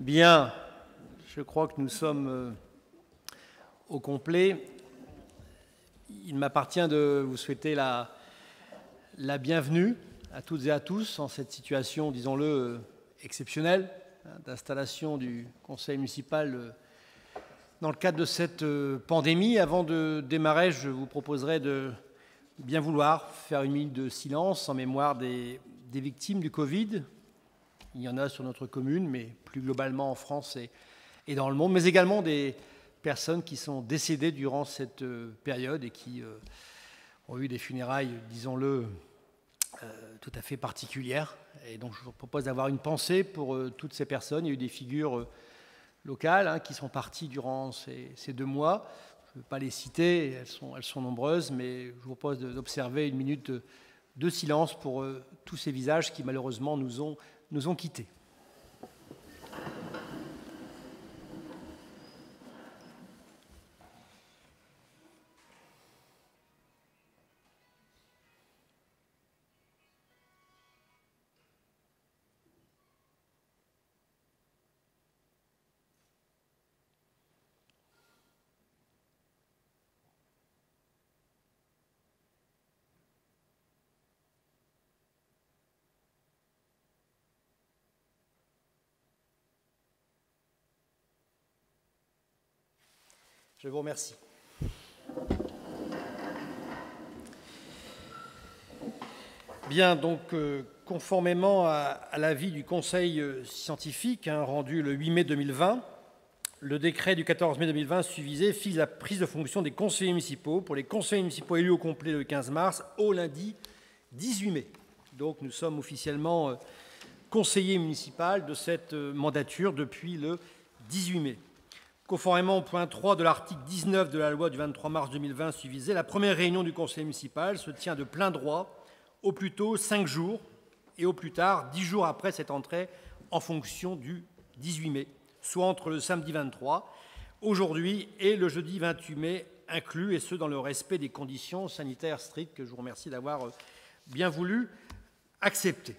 Bien, je crois que nous sommes au complet. Il m'appartient de vous souhaiter la bienvenue à toutes et à tous en cette situation, disons-le, exceptionnelle d'installation du conseil municipal dans le cadre de cette pandémie. Avant de démarrer, je vous proposerai de bien vouloir faire une minute de silence en mémoire des victimes du Covid. Il y en a sur notre commune, mais plus globalement en France et dans le monde, mais également des personnes qui sont décédées durant cette période et qui ont eu des funérailles, disons-le, tout à fait particulières. Et donc je vous propose d'avoir une pensée pour toutes ces personnes. Il y a eu des figures locales qui sont parties durant ces 2 mois. Je ne veux pas les citer, elles sont nombreuses, mais je vous propose d'observer une minute de silence pour tous ces visages qui malheureusement nous ont quittés. Je vous remercie. Bien, donc, conformément à l'avis du Conseil scientifique rendu le 8 mai 2020, le décret du 14 mai 2020 suivisé fixe la prise de fonction des conseillers municipaux pour les conseillers municipaux élus au complet le 15 mars au lundi 18 mai. Donc, nous sommes officiellement conseillers municipaux de cette mandature depuis le 18 mai. Conformément au point 3 de l'article 19 de la loi du 23 mars 2020 suivisée, la première réunion du conseil municipal se tient de plein droit, au plus tôt 5 jours et au plus tard 10 jours après cette entrée en fonction du 18 mai, soit entre le samedi 23, aujourd'hui, et le jeudi 28 mai inclus, et ce dans le respect des conditions sanitaires strictes que je vous remercie d'avoir bien voulu accepter.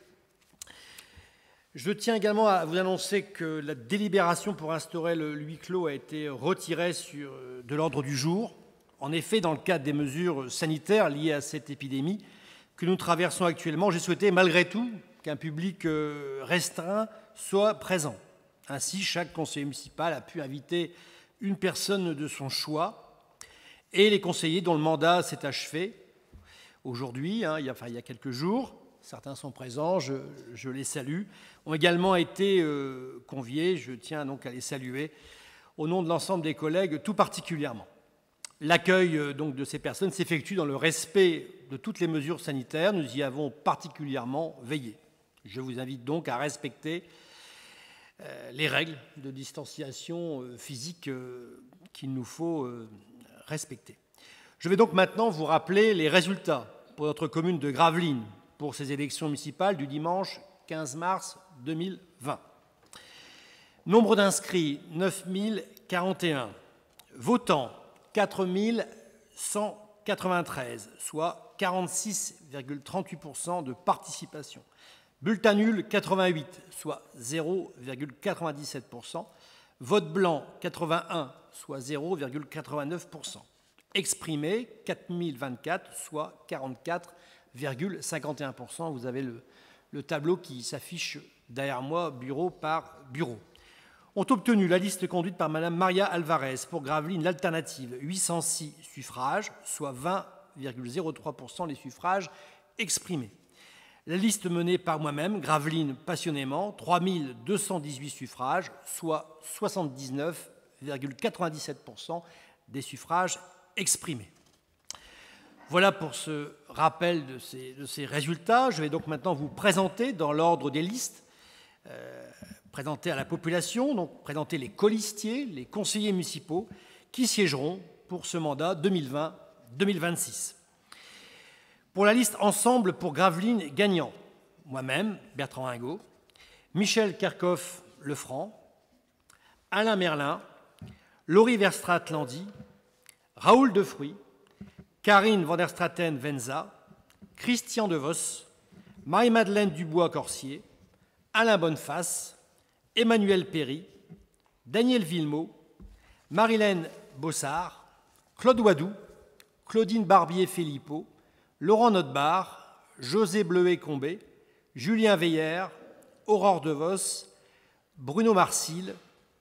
Je tiens également à vous annoncer que la délibération pour instaurer le huis clos a été retirée de l'ordre du jour. En effet, dans le cadre des mesures sanitaires liées à cette épidémie que nous traversons actuellement, j'ai souhaité malgré tout qu'un public restreint soit présent. Ainsi, chaque conseiller municipal a pu inviter une personne de son choix et les conseillers dont le mandat s'est achevé aujourd'hui, il y a quelques jours, certains sont présents, je les salue, ont également été conviés, je tiens donc à les saluer au nom de l'ensemble des collègues tout particulièrement. L'accueil donc de ces personnes s'effectue dans le respect de toutes les mesures sanitaires, nous y avons particulièrement veillé. Je vous invite donc à respecter les règles de distanciation physique qu'il nous faut respecter. Je vais donc maintenant vous rappeler les résultats pour notre commune de Gravelines pour ces élections municipales du dimanche 15 mars 2020. Nombre d'inscrits, 9 041. Votants, 4 193, soit 46,38% de participation. Bulletin nul, 88, soit 0,97%. Vote blanc, 81, soit 0,89%. Exprimé, 4 024, soit 44,51%. Vous avez le tableau qui s'affiche derrière moi, bureau par bureau. Ont obtenu la liste conduite par Mme Maria Alvarez pour Gravelines l'alternative, 806 suffrages, soit 20,03% les suffrages exprimés. La liste menée par moi-même, Gravelines passionnément, 3218 suffrages, soit 79,97% des suffrages exprimés. Voilà pour ce rappel de ces résultats. Je vais donc maintenant vous présenter dans l'ordre des listes, présenter à la population, donc présenter les colistiers, les conseillers municipaux qui siégeront pour ce mandat 2020-2026. Pour la liste Ensemble pour Gravelines gagnant, moi-même, Bertrand Ringot, Michel Kerkhoff-Lefranc, Alain Merlin, Laurie Verstraete-Landy, Raoul Defruy, Karine van der Straten-Venza, Christian De Vos, Marie-Madeleine Dubois-Corsier, Alain Bonneface, Emmanuel Péry, Daniel Villemot, Marilène Bossard, Claude Wadou, Claudine Barbier-Philippot, Laurent Notbar, José Bleuet-Combé, Julien Veillère, Aurore DeVos, Bruno Marcil,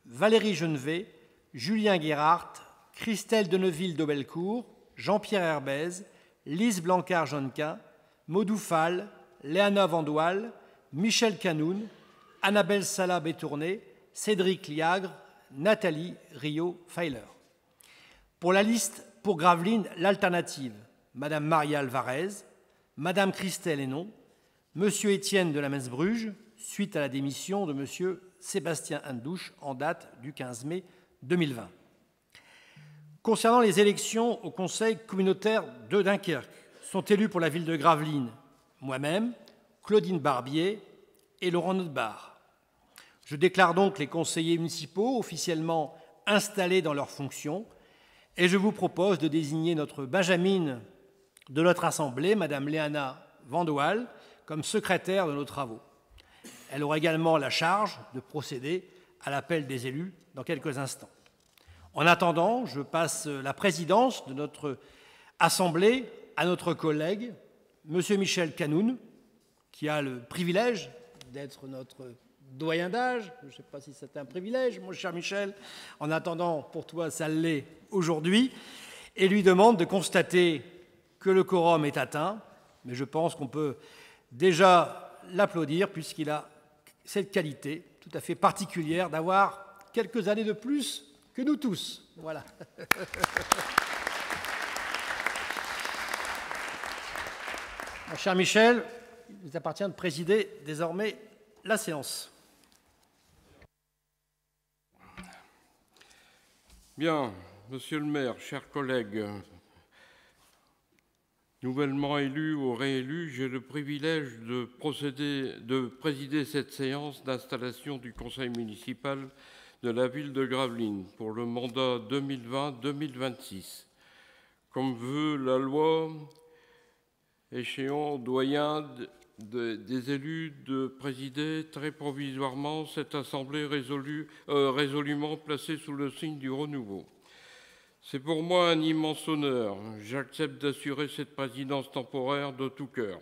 Valérie Genevet, Julien Guérard, Christelle Deneville-Dobelcourt, Jean-Pierre Herbez, Lise Blancard-Jonquin, Maudou Fall, Léana Vandoal, Michel Canoun, Annabelle Salah-Bétourné, Cédric Liagre, Nathalie Rio-Feiler. Pour la liste pour Gravelines, l'alternative, Madame Maria Alvarez, Madame Christelle Hénon, Monsieur Étienne de la Mensbruge, suite à la démission de Monsieur Sébastien Handouche en date du 15 mai 2020. Concernant les élections au Conseil communautaire de Dunkerque, sont élus pour la ville de Gravelines moi-même, Claudine Barbier et Laurent Notbar. Je déclare donc les conseillers municipaux officiellement installés dans leurs fonctions et je vous propose de désigner notre benjamine de notre Assemblée, Madame Léana Vandoal, comme secrétaire de nos travaux. Elle aura également la charge de procéder à l'appel des élus dans quelques instants. En attendant, je passe la présidence de notre Assemblée à notre collègue, M. Michel Canoun, qui a le privilège d'être notre doyen d'âge. Je ne sais pas si c'est un privilège, mon cher Michel. En attendant, pour toi, ça l'est aujourd'hui. Et lui demande de constater que le quorum est atteint. Mais je pense qu'on peut déjà l'applaudir puisqu'il a cette qualité tout à fait particulière d'avoir quelques années de plus que nous tous. Voilà. Mon cher Michel, il vous appartient de présider désormais la séance. Bien, monsieur le maire, chers collègues, nouvellement élu ou réélu, j'ai le privilège de présider cette séance d'installation du conseil municipal de la ville de Gravelines pour le mandat 2020-2026. Comme veut la loi, échéant doyen des élus de présider très provisoirement cette assemblée résolument placée sous le signe du renouveau. C'est pour moi un immense honneur. J'accepte d'assurer cette présidence temporaire de tout cœur.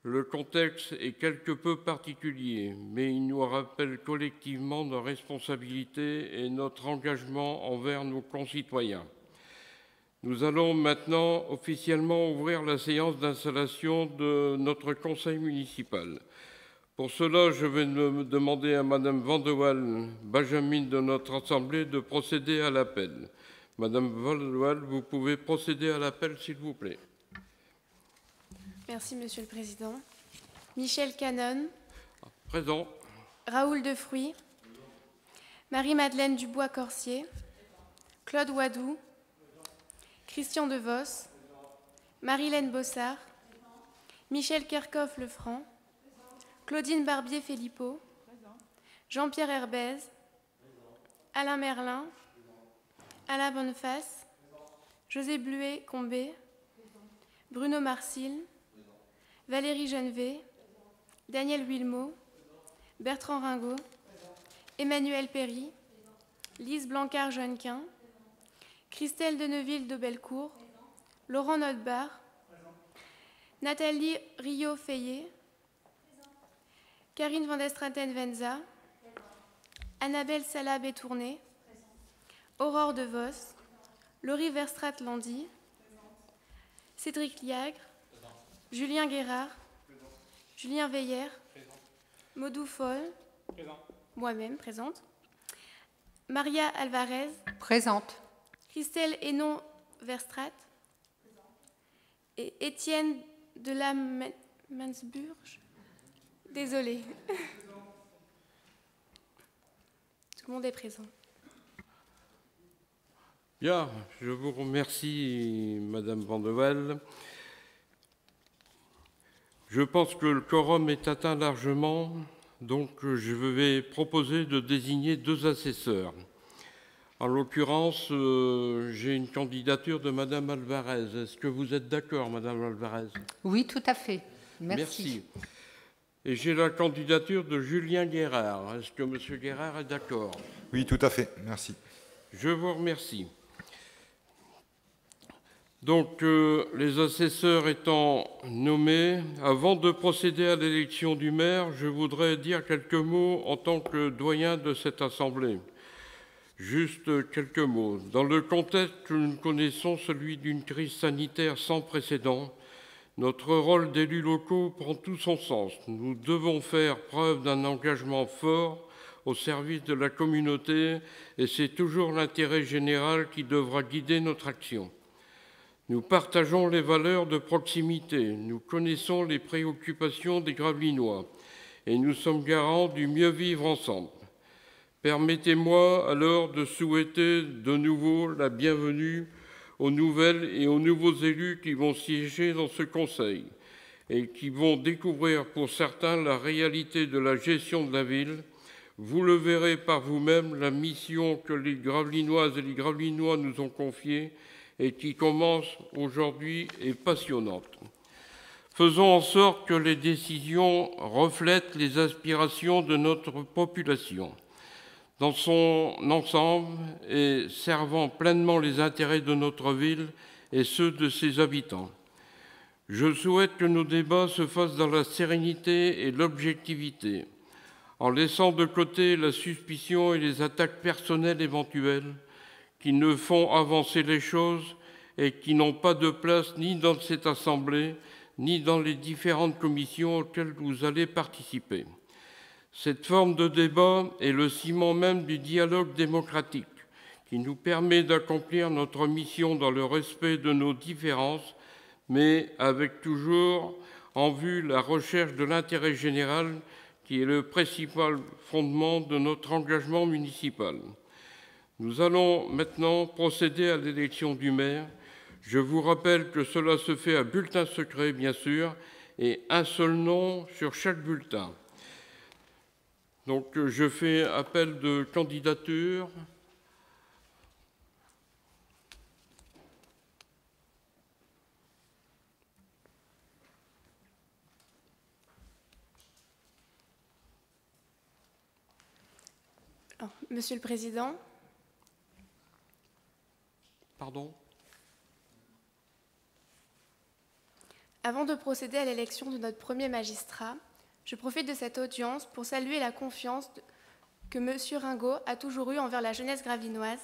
Le contexte est quelque peu particulier, mais il nous rappelle collectivement nos responsabilités et notre engagement envers nos concitoyens. Nous allons maintenant officiellement ouvrir la séance d'installation de notre conseil municipal. Pour cela, je vais demander à Madame Vandoal, benjamine de notre assemblée, de procéder à l'appel. Madame Vandoal, vous pouvez procéder à l'appel, s'il vous plaît. Merci, Monsieur le Président. Michel Canon. Présent. Raoul Defruy. Marie-Madeleine Dubois-Corsier. Claude Wadou. Christian DeVos. Marilène Bossard. Michel Kerkhoff-Lefranc. Claudine Barbier-Philippot. Jean-Pierre Herbez. Alain Merlin. Alain Bonneface. José Bleuet-Combé. Bruno Marcil. Valérie Genevet. Daniel Villemot. Bertrand Ringot. Emmanuel Péry. Lise Blancard-Jonquin. Christelle Deneville-Dobelcourt. Laurent Notbar. Nathalie Rio-Feier. Karine van der Straten-Venza. Annabelle Salah-Bétourné. Aurore DeVos. Laurie Verstraete-Landy. Cédric Liagre. Julien Guérard. Julien Veillère. Maudou Fall. Moi-même, présente. Maria Alvarez. Présente. Christelle Hénon-Verstraete. Et Étienne de la Mensburge. Désolée. Tout le monde est présent. Bien, je vous remercie, Madame Vandoal. Je pense que le quorum est atteint largement, donc je vais proposer de désigner 2 assesseurs. En l'occurrence, j'ai une candidature de Madame Alvarez. Est-ce que vous êtes d'accord, Madame Alvarez? Oui, tout à fait. Merci. et j'ai la candidature de Julien Guérard. Est-ce que M. Guérard est d'accord? Oui, tout à fait. Merci. Je vous remercie. Donc, les assesseurs étant nommés, avant de procéder à l'élection du maire, je voudrais dire quelques mots en tant que doyen de cette assemblée. Juste quelques mots. Dans le contexte que nous connaissons, celui d'une crise sanitaire sans précédent, notre rôle d'élus locaux prend tout son sens. Nous devons faire preuve d'un engagement fort au service de la communauté et c'est toujours l'intérêt général qui devra guider notre action. Nous partageons les valeurs de proximité, nous connaissons les préoccupations des Gravelinois et nous sommes garants du mieux vivre ensemble. Permettez-moi alors de souhaiter de nouveau la bienvenue aux nouvelles et aux nouveaux élus qui vont siéger dans ce conseil et qui vont découvrir pour certains la réalité de la gestion de la ville. Vous le verrez par vous-même, la mission que les Gravelinoises et les Gravelinois nous ont confiée et qui commence aujourd'hui est passionnante. Faisons en sorte que les décisions reflètent les aspirations de notre population dans son ensemble et servant pleinement les intérêts de notre ville et ceux de ses habitants. Je souhaite que nos débats se fassent dans la sérénité et l'objectivité, en laissant de côté la suspicion et les attaques personnelles éventuelles qui ne font avancer les choses et qui n'ont pas de place ni dans cette Assemblée, ni dans les différentes commissions auxquelles vous allez participer. Cette forme de débat est le ciment même du dialogue démocratique qui nous permet d'accomplir notre mission dans le respect de nos différences, mais avec toujours en vue la recherche de l'intérêt général qui est le principal fondement de notre engagement municipal. Nous allons maintenant procéder à l'élection du maire. Je vous rappelle que cela se fait à bulletin secret, bien sûr, et un seul nom sur chaque bulletin. Donc, je fais appel de candidature. Alors, Monsieur le Président. Pardon ? Avant de procéder à l'élection de notre premier magistrat, je profite de cette audience pour saluer la confiance que M. Ringot a toujours eue envers la jeunesse gravelinoise,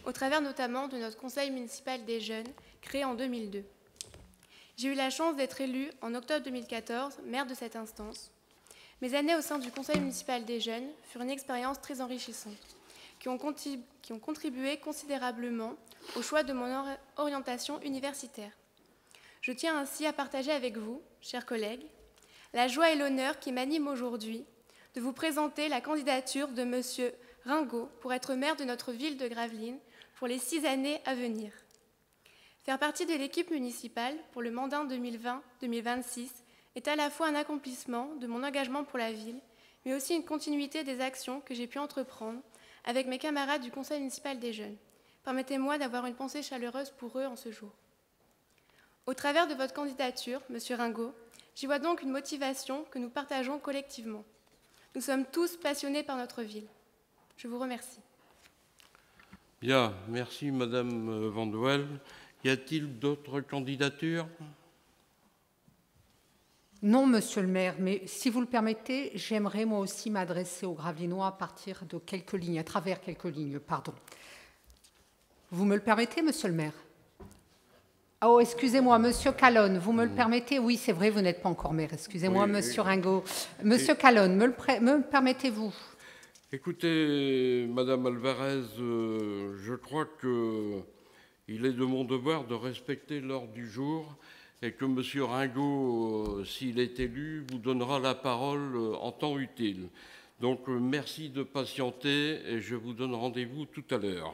au travers notamment de notre conseil municipal des jeunes, créé en 2002. J'ai eu la chance d'être élue en octobre 2014, maire de cette instance. Mes années au sein du conseil municipal des jeunes furent une expérience très enrichissante, qui ont contribué considérablement au choix de mon orientation universitaire. Je tiens ainsi à partager avec vous, chers collègues, la joie et l'honneur qui m'animent aujourd'hui de vous présenter la candidature de M. Ringot pour être maire de notre ville de Gravelines pour les 6 années à venir. Faire partie de l'équipe municipale pour le mandat 2020-2026 est à la fois un accomplissement de mon engagement pour la ville, mais aussi une continuité des actions que j'ai pu entreprendre avec mes camarades du conseil municipal des jeunes. Permettez-moi d'avoir une pensée chaleureuse pour eux en ce jour. Au travers de votre candidature, M. Ringot, j'y vois donc une motivation que nous partageons collectivement. Nous sommes tous passionnés par notre ville. Je vous remercie. Bien, merci Madame Vandewelle. Y a-t-il d'autres candidatures ? Non, Monsieur le maire, mais si vous le permettez, j'aimerais moi aussi m'adresser aux Gravelinois à partir de quelques lignes, à travers quelques lignes, pardon. Vous me le permettez, Monsieur le maire ? Oh, excusez-moi, Monsieur Calonne, vous me le permettez? Oui, c'est vrai, vous n'êtes pas encore maire. Excusez-moi, oui, Monsieur Ringot. Monsieur Calonne, me le permettez-vous? Écoutez, Madame Alvarez, je crois qu'il est de mon devoir de respecter l'ordre du jour et que Monsieur Ringot, s'il est élu, vous donnera la parole en temps utile. Donc, merci de patienter et je vous donne rendez-vous tout à l'heure.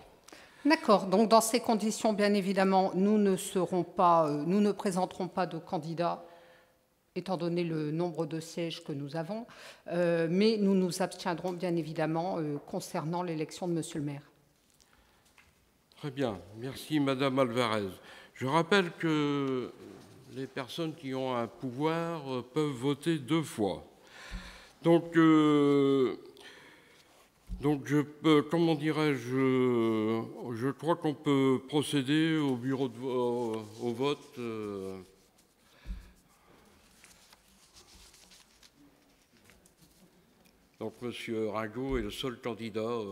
D'accord. Donc, dans ces conditions, bien évidemment, nous ne présenterons pas de candidats, étant donné le nombre de sièges que nous avons, mais nous nous abstiendrons, bien évidemment, concernant l'élection de Monsieur le maire. Très bien. Merci, Madame Alvarez. Je rappelle que les personnes qui ont un pouvoir peuvent voter 2 fois. Donc, comment dirais-je, je crois qu'on peut procéder au bureau au vote. Donc, M. Ringot est le seul candidat.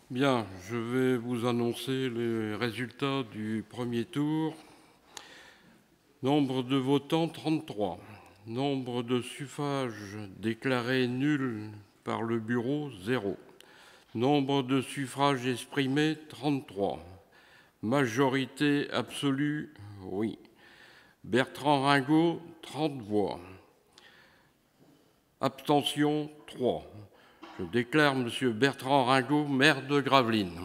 Bien, je vais vous annoncer les résultats du premier tour. Nombre de votants, 33. Nombre de suffrages déclarés nuls par le bureau, 0. Nombre de suffrages exprimés, 33. Majorité absolue, oui. Bertrand Ringot, 30 voix. Abstention, 3. Je déclare M. Bertrand Ringot maire de Gravelines.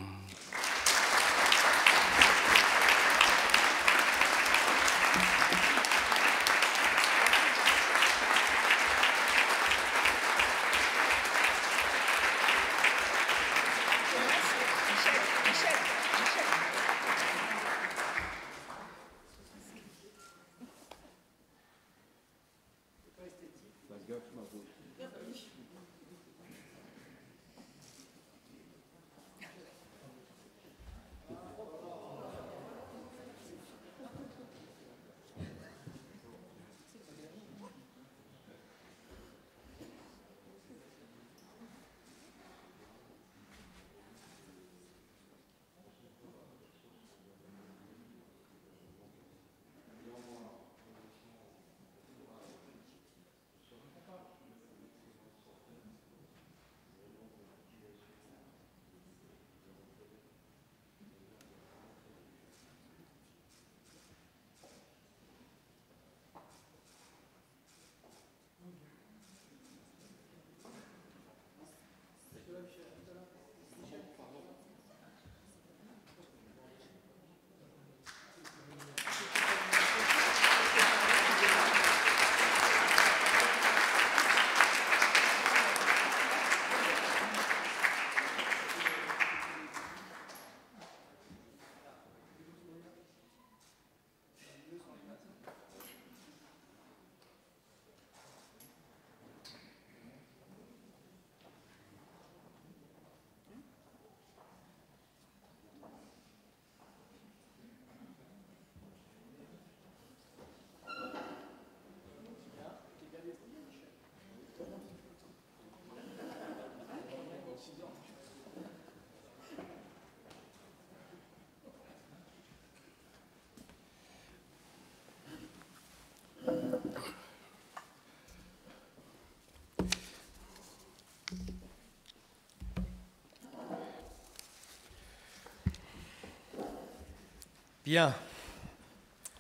Bien.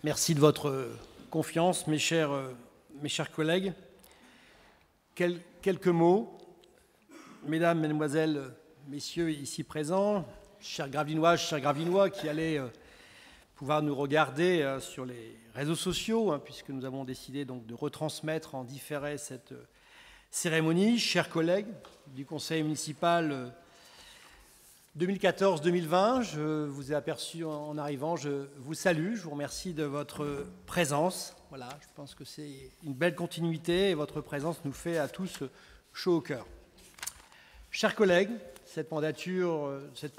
Merci de votre confiance, mes chers collègues. Quelques mots, mesdames, mesdemoiselles, messieurs ici présents, chers Gravelinoises, chers Gravelinois qui allez pouvoir nous regarder sur les réseaux sociaux, puisque nous avons décidé donc de retransmettre en différé cette cérémonie. Chers collègues du Conseil municipal 2014-2020, je vous ai aperçu en arrivant, je vous salue, je vous remercie de votre présence. Voilà, je pense que c'est une belle continuité et votre présence nous fait à tous chaud au cœur. Chers collègues, cette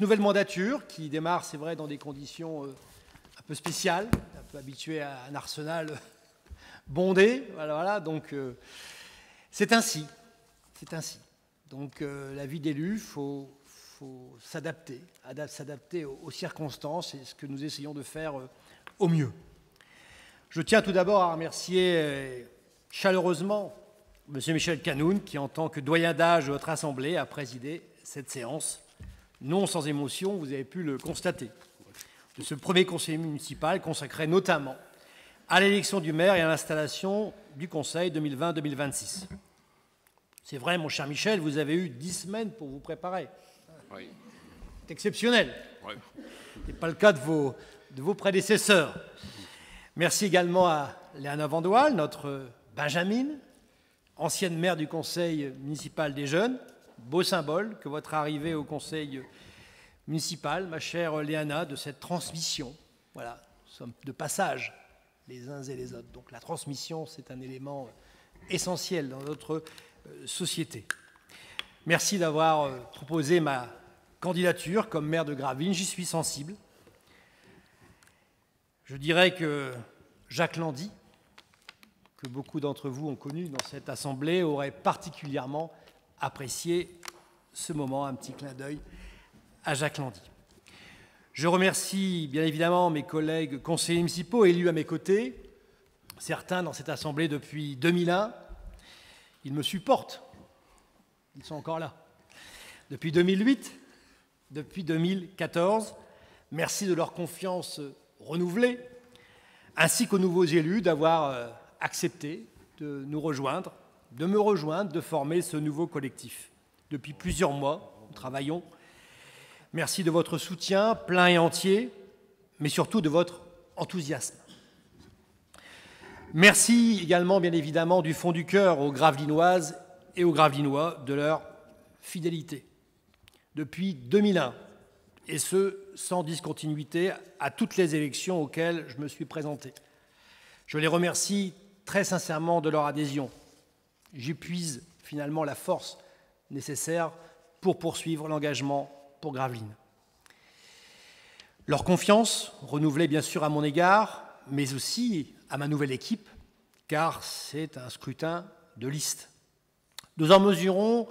nouvelle mandature qui démarre, c'est vrai, dans des conditions un peu spéciales, un peu habituées à un arsenal bondé, voilà, donc c'est ainsi. Donc la vie d'élu, faut s'adapter aux circonstances, et ce que nous essayons de faire au mieux. Je tiens tout d'abord à remercier chaleureusement M. Michel Canoun, qui, en tant que doyen d'âge de votre Assemblée, a présidé cette séance, non sans émotion, vous avez pu le constater, de ce premier conseil municipal consacré notamment à l'élection du maire et à l'installation du Conseil 2020-2026. C'est vrai, mon cher Michel, vous avez eu 10 semaines pour vous préparer. Oui. C'est exceptionnel. Oui. Ce n'est pas le cas de vos prédécesseurs. Merci également à Léana Vandoal, notre Benjamin, ancienne maire du Conseil municipal des jeunes. Beau symbole que votre arrivée au Conseil municipal, ma chère Léana, de cette transmission. Voilà, nous sommes de passage les uns et les autres. Donc la transmission, c'est un élément essentiel dans notre société. Merci d'avoir proposé ma candidature comme maire de Gravelines, j'y suis sensible. Je dirais que Jacques Landy, que beaucoup d'entre vous ont connu dans cette assemblée, aurait particulièrement apprécié ce moment, un petit clin d'œil à Jacques Landy. Je remercie bien évidemment mes collègues conseillers municipaux élus à mes côtés, certains dans cette assemblée depuis 2001. Ils me supportent, ils sont encore là. Depuis 2008, depuis 2014, merci de leur confiance renouvelée, ainsi qu'aux nouveaux élus d'avoir accepté de nous rejoindre, de me rejoindre, de former ce nouveau collectif. Depuis plusieurs mois, nous travaillons. Merci de votre soutien plein et entier, mais surtout de votre enthousiasme. Merci également, bien évidemment, du fond du cœur aux Gravelinoises et aux Gravelinois de leur fidélité. Depuis 2001, et ce, sans discontinuité, à toutes les élections auxquelles je me suis présenté. Je les remercie très sincèrement de leur adhésion. J'y puise finalement la force nécessaire pour poursuivre l'engagement pour Gravelines. Leur confiance, renouvelée bien sûr à mon égard, mais aussi à ma nouvelle équipe, car c'est un scrutin de liste. Nous en mesurons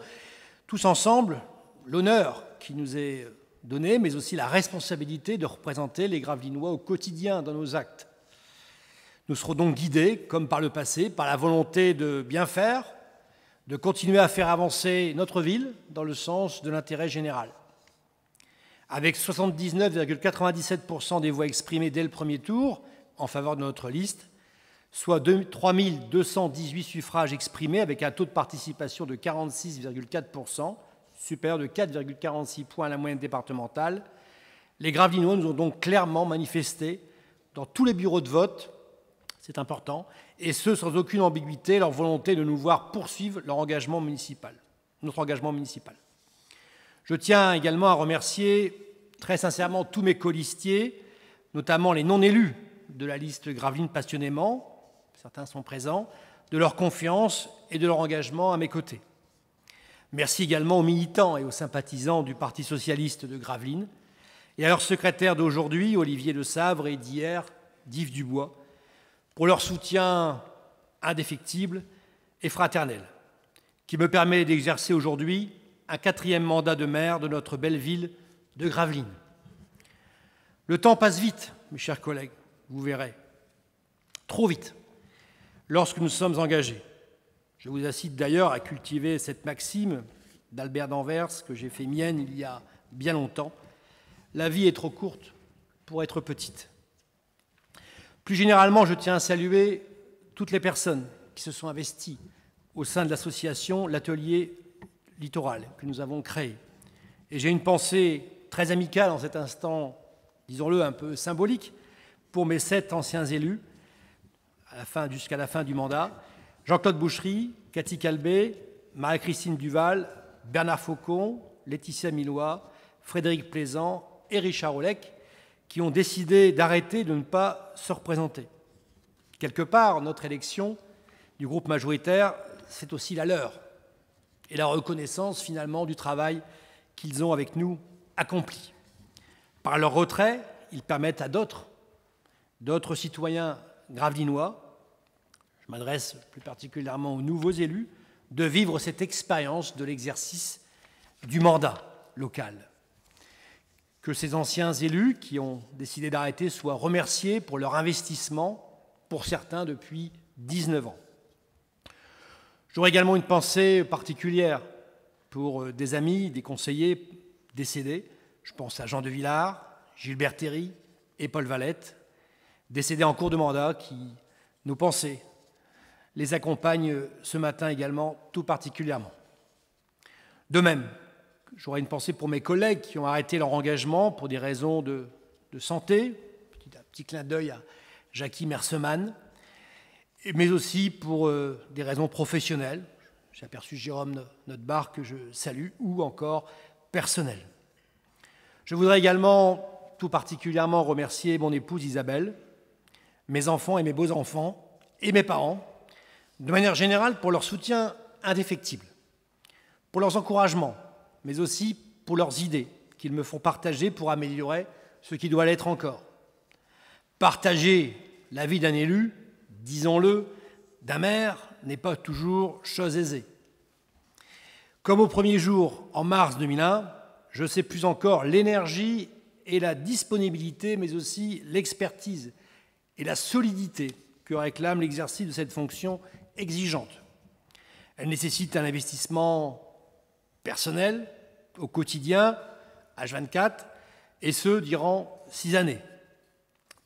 tous ensemble l'honneur qui nous est donné, mais aussi la responsabilité de représenter les Gravelinois au quotidien dans nos actes. Nous serons donc guidés, comme par le passé, par la volonté de bien faire, de continuer à faire avancer notre ville dans le sens de l'intérêt général. Avec 79,97% des voix exprimées dès le premier tour en faveur de notre liste, soit 3 218 suffrages exprimés avec un taux de participation de 46,4%, supérieur de 4,46 points à la moyenne départementale, les Gravelinois nous ont donc clairement manifesté dans tous les bureaux de vote, c'est important, et ce sans aucune ambiguïté, leur volonté de nous voir poursuivre notre engagement municipal. Je tiens également à remercier très sincèrement tous mes colistiers, notamment les non-élus de la liste Gravelines passionnément, certains sont présents, de leur confiance et de leur engagement à mes côtés. Merci également aux militants et aux sympathisants du Parti socialiste de Gravelines et à leurs secrétaires d'aujourd'hui, Olivier de Savre, et d'hier, d'Yves Dubois, pour leur soutien indéfectible et fraternel, qui me permet d'exercer aujourd'hui un 4e mandat de maire de notre belle ville de Gravelines. Le temps passe vite, mes chers collègues, vous verrez. Trop vite, lorsque nous sommes engagés. Je vous incite d'ailleurs à cultiver cette maxime d'Albert d'Anvers que j'ai fait mienne il y a bien longtemps. La vie est trop courte pour être petite. Plus généralement, je tiens à saluer toutes les personnes qui se sont investies au sein de l'association L'Atelier Littoral que nous avons créé. Et j'ai une pensée très amicale en cet instant, disons-le un peu symbolique, pour mes 7 anciens élus, jusqu'à la fin du mandat, Jean-Claude Boucherie, Cathy Calbé, Marie-Christine Duval, Bernard Faucon, Laetitia Millois, Frédéric Plaisant et Richard Olec, qui ont décidé d'arrêter de ne pas se représenter. Quelque part, notre élection du groupe majoritaire, c'est aussi la leur, et la reconnaissance finalement du travail qu'ils ont avec nous accompli. Par leur retrait, ils permettent à d'autres citoyens gravelinois, je m'adresse plus particulièrement aux nouveaux élus, de vivre cette expérience de l'exercice du mandat local. Que ces anciens élus qui ont décidé d'arrêter soient remerciés pour leur investissement, pour certains depuis 19 ans. J'aurais également une pensée particulière pour des amis, des conseillers décédés. Je pense à Jean de Villars, Gilbert Théry et Paul Valette, décédés en cours de mandat, qui, nos pensées, les accompagnent ce matin également tout particulièrement. De même, j'aurais une pensée pour mes collègues qui ont arrêté leur engagement pour des raisons de santé, un petit clin d'œil à Jackie Merseman, mais aussi pour des raisons professionnelles. J'ai aperçu Jérôme Notbar que je salue, ou encore personnelles. Je voudrais également tout particulièrement remercier mon épouse Isabelle, mes enfants et mes beaux-enfants, et mes parents, de manière générale pour leur soutien indéfectible, pour leurs encouragements, mais aussi pour leurs idées qu'ils me font partager pour améliorer ce qui doit l'être encore. Partager la vie d'un élu, disons-le, d'un maire, n'est pas toujours chose aisée. Comme au premier jour, en mars 2001, je sais plus encore l'énergie et la disponibilité, mais aussi l'expertise et la solidité que réclame l'exercice de cette fonction exigeante. Elle nécessite un investissement personnel, au quotidien, H24, et ce, durant 6 années.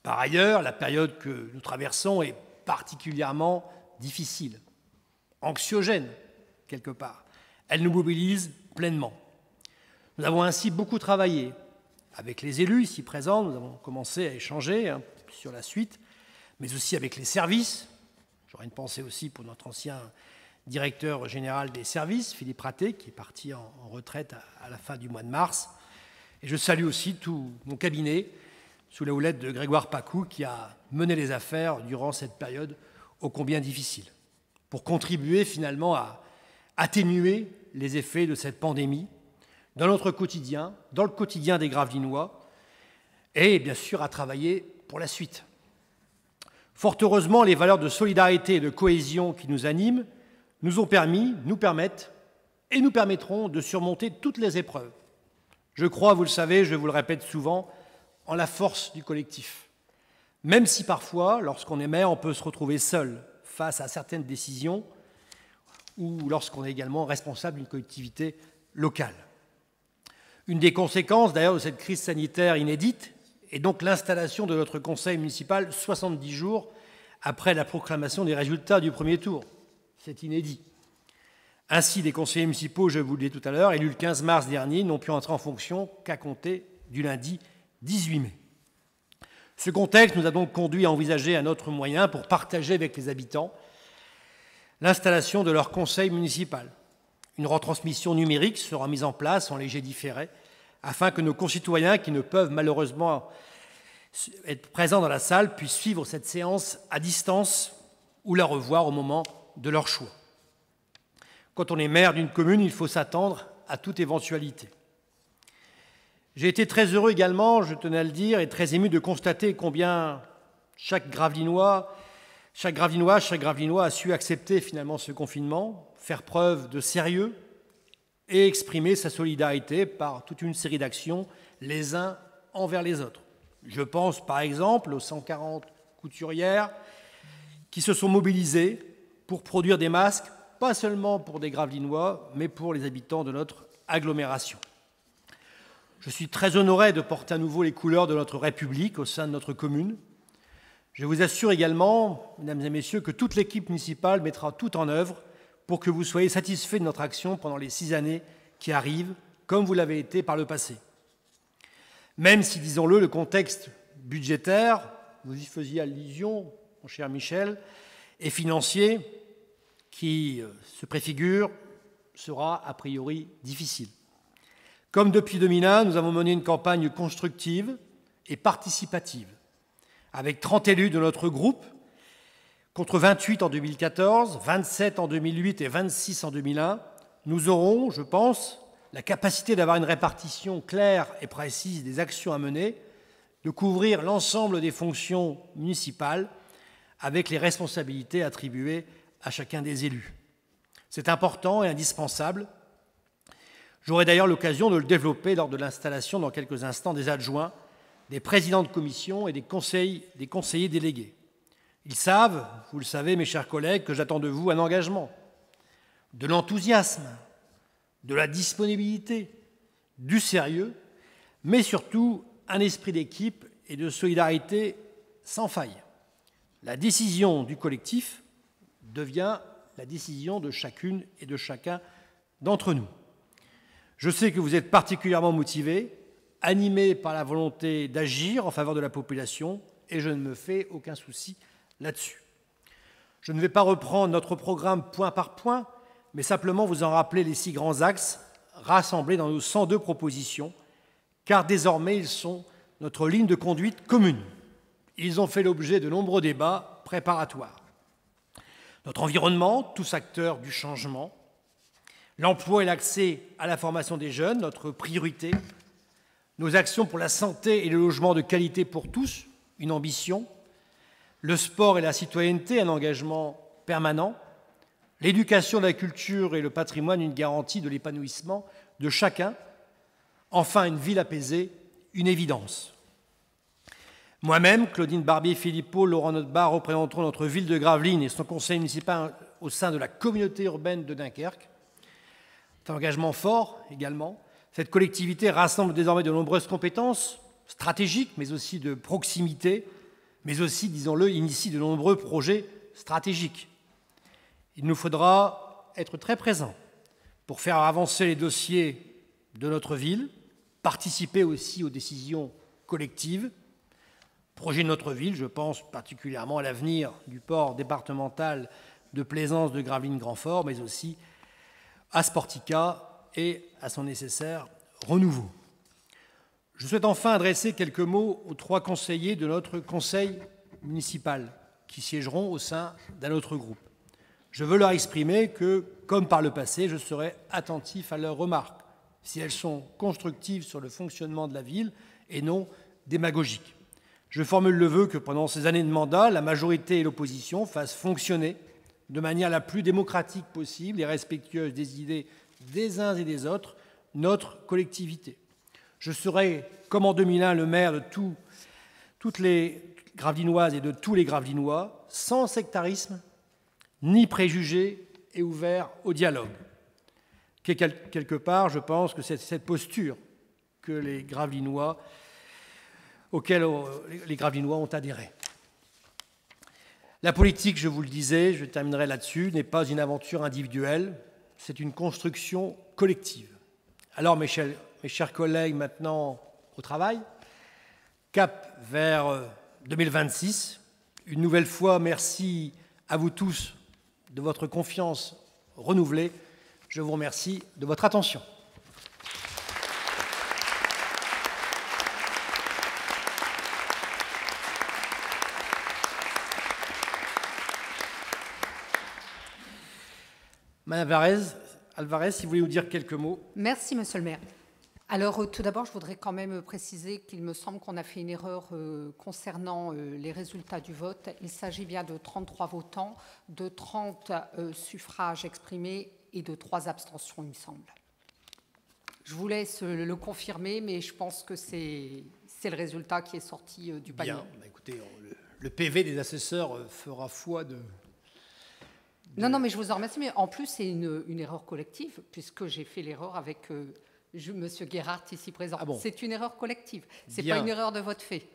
Par ailleurs, la période que nous traversons est particulièrement difficile, anxiogène, quelque part. Elle nous mobilise pleinement. Nous avons ainsi beaucoup travaillé avec les élus ici présents, nous avons commencé à échanger sur la suite, mais aussi avec les services. J'aurais une pensée aussi pour notre ancien directeur général des services, Philippe Raté, qui est parti en retraite à la fin du mois de mars. Et je salue aussi tout mon cabinet, sous la houlette de Grégoire Pacou, qui a mené les affaires durant cette période ô combien difficile, pour contribuer finalement à atténuer les effets de cette pandémie dans notre quotidien, dans le quotidien des Gravelinois, et bien sûr à travailler pour la suite. Fort heureusement, les valeurs de solidarité et de cohésion qui nous animent nous ont permis, nous permettent et nous permettront de surmonter toutes les épreuves. Je crois, vous le savez, je vous le répète souvent, en la force du collectif. Même si parfois, lorsqu'on est maire, on peut se retrouver seul face à certaines décisions ou lorsqu'on est également responsable d'une collectivité locale. Une des conséquences d'ailleurs de cette crise sanitaire inédite est donc l'installation de notre conseil municipal 70 jours après la proclamation des résultats du premier tour. C'est inédit. Ainsi, les conseillers municipaux, je vous le disais tout à l'heure, élus le 15 mars dernier, n'ont pu entrer en fonction qu'à compter du lundi 18 mai. Ce contexte nous a donc conduit à envisager un autre moyen pour partager avec les habitants l'installation de leur conseil municipal. Une retransmission numérique sera mise en place en léger différé afin que nos concitoyens qui ne peuvent malheureusement être présents dans la salle puissent suivre cette séance à distance ou la revoir au moment de leur choix. Quand on est maire d'une commune, il faut s'attendre à toute éventualité. J'ai été très heureux également, je tenais à le dire, et très ému de constater combien chaque Gravelinois a su accepter finalement ce confinement, faire preuve de sérieux et exprimer sa solidarité par toute une série d'actions les uns envers les autres. Je pense par exemple aux 140 couturières qui se sont mobilisées pour produire des masques, pas seulement pour des Gravelinois, mais pour les habitants de notre agglomération. Je suis très honoré de porter à nouveau les couleurs de notre République au sein de notre commune. Je vous assure également, mesdames et messieurs, que toute l'équipe municipale mettra tout en œuvre pour que vous soyez satisfaits de notre action pendant les 6 années qui arrivent, comme vous l'avez été par le passé. Même si, disons-le, le contexte budgétaire, vous y faisiez allusion, mon cher Michel, et financier, qui se préfigure, sera a priori difficile. Comme depuis 2001, nous avons mené une campagne constructive et participative, avec 30 élus de notre groupe, contre 28 en 2014, 27 en 2008 et 26 en 2001. Nous aurons, je pense, la capacité d'avoir une répartition claire et précise des actions à mener, de couvrir l'ensemble des fonctions municipales avec les responsabilités attribuées à chacun des élus. C'est important et indispensable. J'aurai d'ailleurs l'occasion de le développer lors de l'installation dans quelques instants des adjoints, des présidents de commission et des conseillers délégués. Ils savent, vous le savez mes chers collègues, que j'attends de vous un engagement, de l'enthousiasme, de la disponibilité, du sérieux, mais surtout un esprit d'équipe et de solidarité sans faille. La décision du collectif devient la décision de chacune et de chacun d'entre nous. Je sais que vous êtes particulièrement motivés, animés par la volonté d'agir en faveur de la population, et je ne me fais aucun souci là-dessus. Je ne vais pas reprendre notre programme point par point, mais simplement vous en rappeler les 6 grands axes rassemblés dans nos 102 propositions, car désormais ils sont notre ligne de conduite commune. Ils ont fait l'objet de nombreux débats préparatoires. Notre environnement, tous acteurs du changement, l'emploi et l'accès à la formation des jeunes, notre priorité, nos actions pour la santé et le logement de qualité pour tous, une ambition, le sport et la citoyenneté, un engagement permanent, l'éducation, la culture et le patrimoine, une garantie de l'épanouissement de chacun, Enfin, une ville apaisée, une évidence. Moi-même, Claudine Barbier-Philippot, Laurent Notbar représenterons notre ville de Gravelines et son conseil municipal au sein de la communauté urbaine de Dunkerque. C'est un engagement fort également. Cette collectivité rassemble désormais de nombreuses compétences stratégiques, mais aussi de proximité, mais aussi, disons-le, initie de nombreux projets stratégiques. Il nous faudra être très présents pour faire avancer les dossiers de notre ville, participer aussi aux décisions collectives. Projet de notre ville, je pense particulièrement à l'avenir du port départemental de plaisance de Gravelines-Grand-Fort, mais aussi à Sportica et à son nécessaire renouveau. Je souhaite enfin adresser quelques mots aux 3 conseillers de notre conseil municipal qui siégeront au sein d'un autre groupe. Je veux leur exprimer que, comme par le passé, je serai attentif à leurs remarques, si elles sont constructives sur le fonctionnement de la ville et non démagogiques. Je formule le vœu que pendant ces années de mandat, la majorité et l'opposition fassent fonctionner de manière la plus démocratique possible et respectueuse des idées des uns et des autres notre collectivité. Je serai, comme en 2001, le maire de toutes les Gravelinoises et de tous les Gravelinois, sans sectarisme ni préjugés et ouvert au dialogue. Quelque part, je pense que c'est cette posture que auquel les Gravelinois ont adhéré. La politique, je vous le disais, je terminerai là-dessus, n'est pas une aventure individuelle, c'est une construction collective. Alors, mes chers collègues, maintenant au travail, cap vers 2026. Une nouvelle fois, merci à vous tous de votre confiance renouvelée. Je vous remercie de votre attention. Madame Alvarez, si vous voulez nous dire quelques mots. Merci, monsieur le maire. Alors, tout d'abord, je voudrais quand même préciser qu'il me semble qu'on a fait une erreur concernant les résultats du vote. Il s'agit bien de 33 votants, de 30 suffrages exprimés et de 3 abstentions, il me semble. Je vous laisse le confirmer, mais je pense que c'est le résultat qui est sorti du panier. Bien, bah écoutez, le PV des assesseurs fera foi de... Non, mais je vous en remercie, mais en plus, c'est une erreur collective, puisque j'ai fait l'erreur avec Monsieur Guérard, ici présent. Ah bon. C'est une erreur collective, c'est Bien. pas une erreur de votre fait.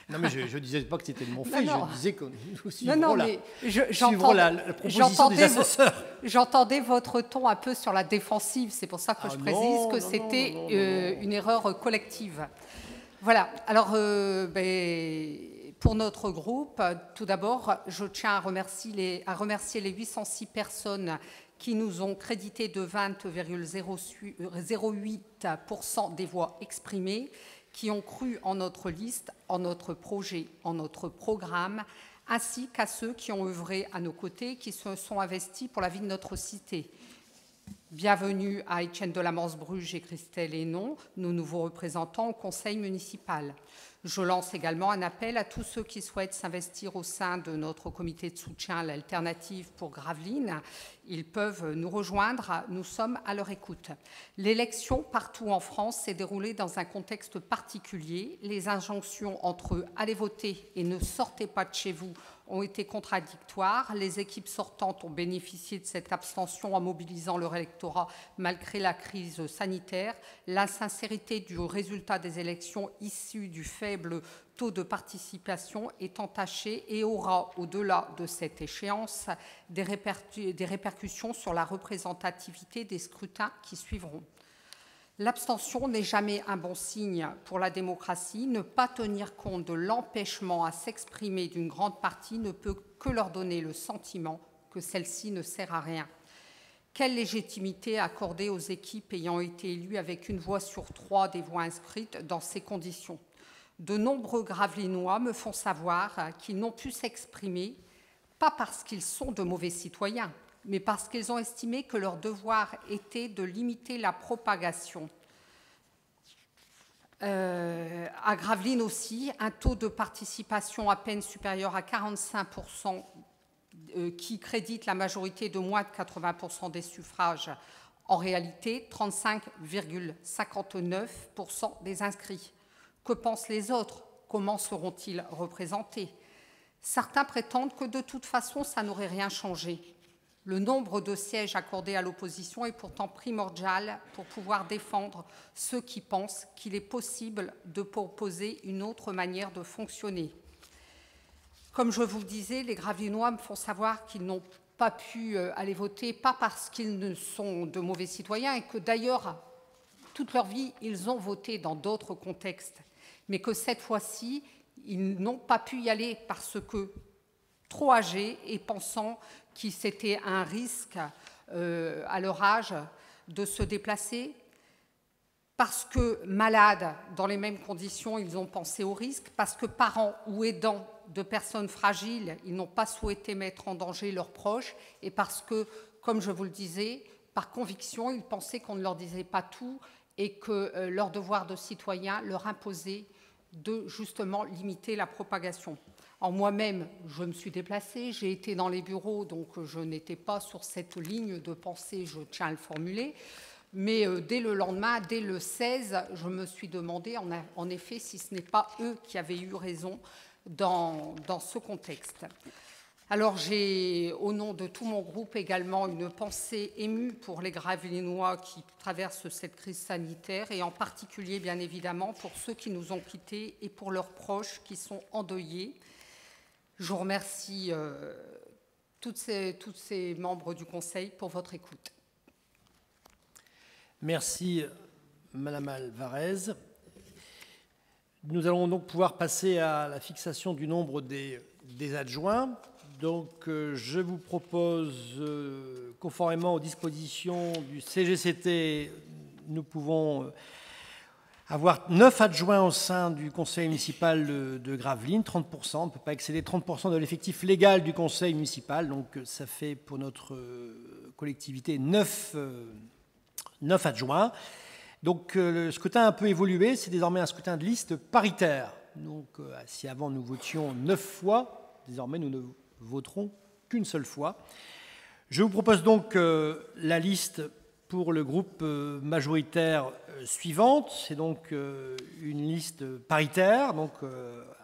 Non, mais je ne disais pas que c'était de mon fait, Non. je disais que nous suivrons la proposition des assesseurs. J'entendais votre ton un peu sur la défensive, c'est pour ça que je précise que c'était une erreur collective. Voilà, alors pour notre groupe, tout d'abord, je tiens à remercier les 806 personnes qui nous ont crédité de 20,08% des voix exprimées, qui ont cru en notre liste, en notre projet, en notre programme, ainsi qu'à ceux qui ont œuvré à nos côtés, qui se sont investis pour la vie de notre cité. Bienvenue à Étienne Delamance-Bruges et Christelle Hénon, nos nouveaux représentants au conseil municipal. Je lance également un appel à tous ceux qui souhaitent s'investir au sein de notre comité de soutien à l'alternative pour Gravelines. Ils peuvent nous rejoindre, nous sommes à leur écoute. L'élection partout en France s'est déroulée dans un contexte particulier. Les injonctions entre « allez voter » et « ne sortez pas de chez vous » ont été contradictoires. Les équipes sortantes ont bénéficié de cette abstention en mobilisant leur électorat malgré la crise sanitaire. L'insincérité du résultat des élections issues du faible taux de participation est entachée et aura, au-delà de cette échéance, des répercussions sur la représentativité des scrutins qui suivront. L'abstention n'est jamais un bon signe pour la démocratie. Ne pas tenir compte de l'empêchement à s'exprimer d'une grande partie ne peut que leur donner le sentiment que celle-ci ne sert à rien. Quelle légitimité accorder aux équipes ayant été élues avec 1 voix sur 3 des voix inscrites dans ces conditions? De nombreux Gravelinois me font savoir qu'ils n'ont pu s'exprimer, pas parce qu'ils sont de mauvais citoyens, mais parce qu'ils ont estimé que leur devoir était de limiter la propagation. À Gravelines aussi, un taux de participation à peine supérieur à 45% qui crédite la majorité de moins de 80% des suffrages En réalité, 35,59% des inscrits. Que pensent les autres? Comment seront-ils représentés? Certains prétendent que de toute façon, ça n'aurait rien changé. Le nombre de sièges accordés à l'opposition est pourtant primordial pour pouvoir défendre ceux qui pensent qu'il est possible de proposer une autre manière de fonctionner. Comme je vous le disais, les Gravelinois me font savoir qu'ils n'ont pas pu aller voter, pas parce qu'ils ne sont de mauvais citoyens, et que d'ailleurs, toute leur vie, ils ont voté dans d'autres contextes, mais que cette fois-ci, ils n'ont pas pu y aller parce que trop âgés et pensant que c'était un risque à leur âge de se déplacer, parce que malades, dans les mêmes conditions, ils ont pensé au risque, parce que parents ou aidants de personnes fragiles, ils n'ont pas souhaité mettre en danger leurs proches, et parce que, comme je vous le disais, par conviction, ils pensaient qu'on ne leur disait pas tout et que leur devoir de citoyen leur imposait de justement limiter la propagation. En moi-même, je me suis déplacée, j'ai été dans les bureaux, donc je n'étais pas sur cette ligne de pensée, je tiens à le formuler. Mais dès le lendemain, dès le 16, je me suis demandé, en effet, si ce n'est pas eux qui avaient eu raison dans ce contexte. Alors j'ai, au nom de tout mon groupe, également une pensée émue pour les Gravelinois qui traversent cette crise sanitaire, et en particulier, bien évidemment, pour ceux qui nous ont quittés et pour leurs proches qui sont endeuillés. Je vous remercie tous ces membres du Conseil pour votre écoute. Merci, Madame Alvarez. Nous allons donc pouvoir passer à la fixation du nombre des adjoints. Donc, je vous propose, conformément aux dispositions du CGCT, nous pouvons avoir 9 adjoints au sein du conseil municipal de Gravelines, 30%. On ne peut pas excéder 30% de l'effectif légal du conseil municipal. Donc, ça fait pour notre collectivité 9 adjoints. Donc, le scrutin a un peu évolué. C'est désormais un scrutin de liste paritaire. Donc, si avant nous votions 9 fois, désormais nous ne voterons qu'une seule fois. Je vous propose donc la liste pour le groupe majoritaire suivante. C'est donc une liste paritaire, donc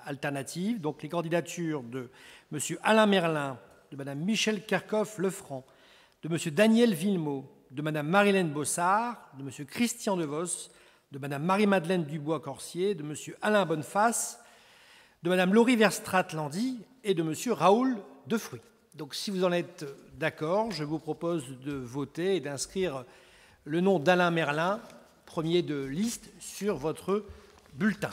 alternative. Donc, les candidatures de M. Alain Merlin, de Mme Michèle Kerkhoff-Lefranc, de M. Daniel Villemot, de Mme Marilène Bossard, de M. Christian Devos, de Mme Marie-Madeleine Dubois-Corsier, de M. Alain Bonneface, de Mme Laurie Verstraete-Landy et de M. Raoul Defruy. Donc, si vous en êtes d'accord, je vous propose de voter et d'inscrire le nom d'Alain Merlin, premier de liste, sur votre bulletin.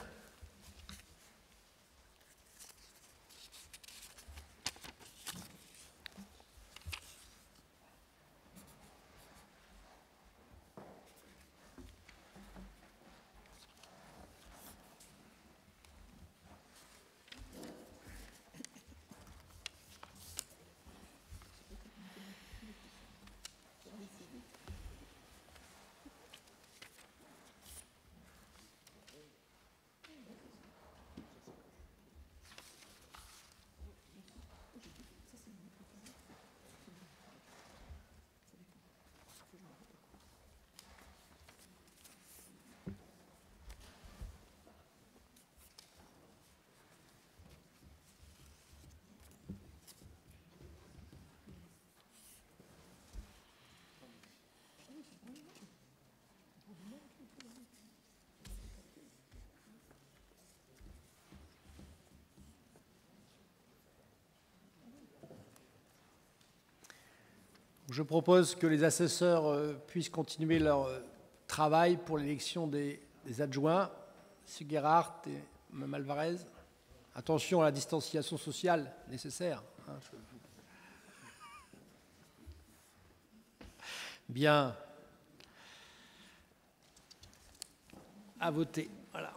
Je propose que les assesseurs puissent continuer leur travail pour l'élection des adjoints. M. Guérard et Mme Alvarez. Attention à la distanciation sociale nécessaire. Bien. À voter. Voilà.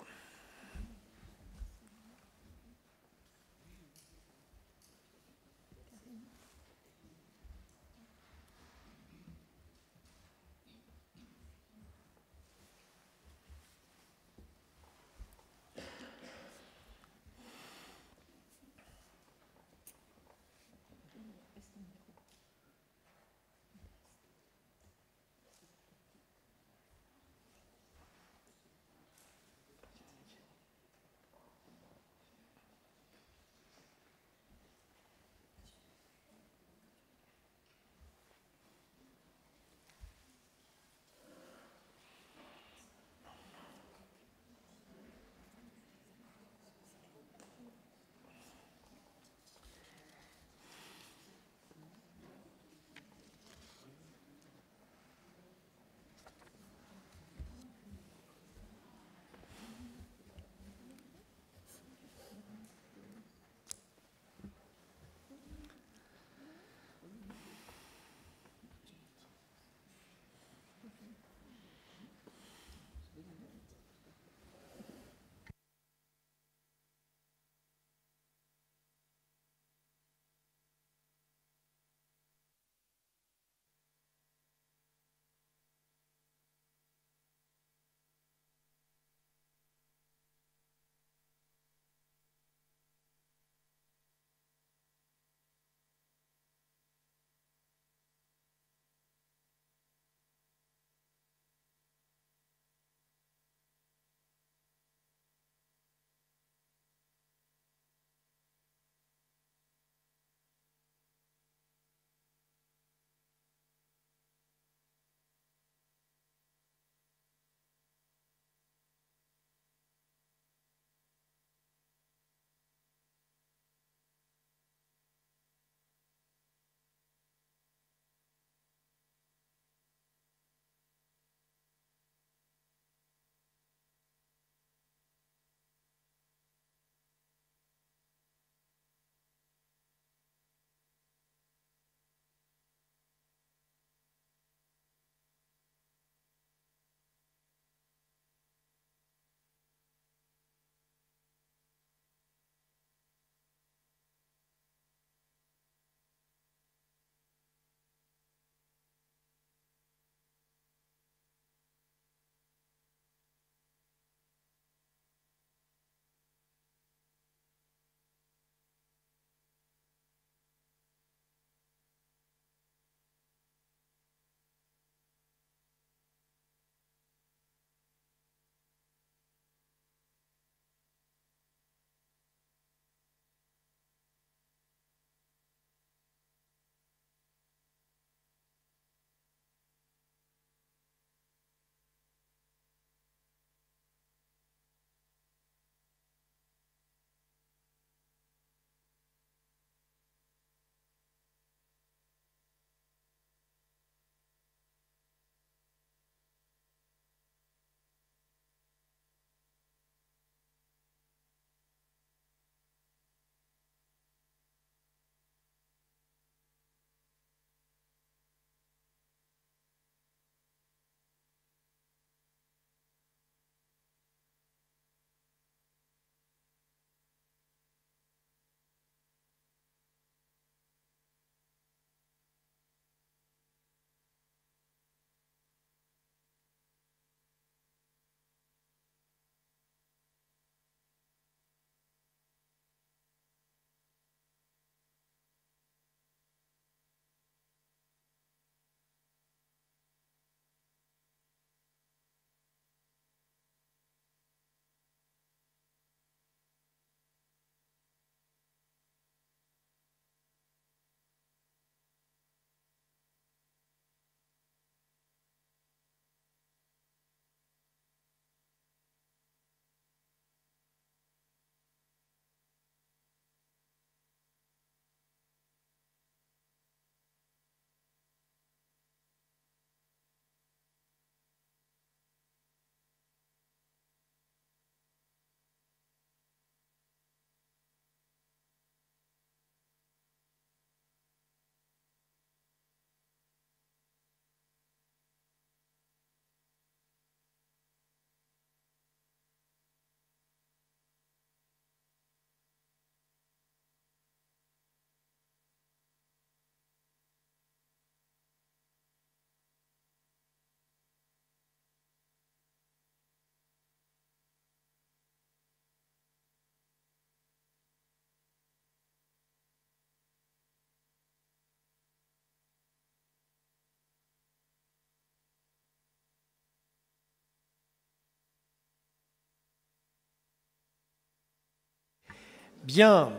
Bien,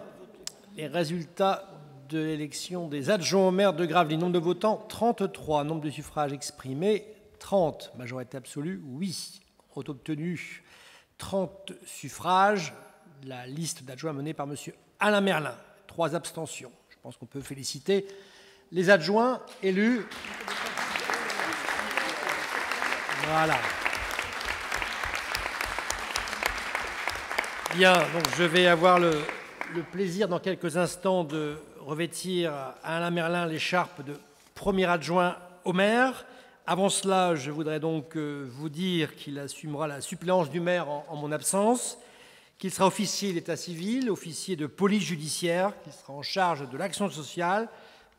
les résultats de l'élection des adjoints au maire de Gravelines. Nombre de votants, 33. Nombre de suffrages exprimés, 30. Majorité absolue, oui. Ont obtenu 30 suffrages. La liste d'adjoints menée par M. Alain Merlin. 3 abstentions. Je pense qu'on peut féliciter les adjoints élus. Voilà. Bien, donc je vais avoir le plaisir dans quelques instants de revêtir à Alain Merlin l'écharpe de premier adjoint au maire. Avant cela, je voudrais donc vous dire qu'il assumera la suppléance du maire en mon absence, qu'il sera officier d'état civil, officier de police judiciaire, qu'il sera en charge de l'action sociale,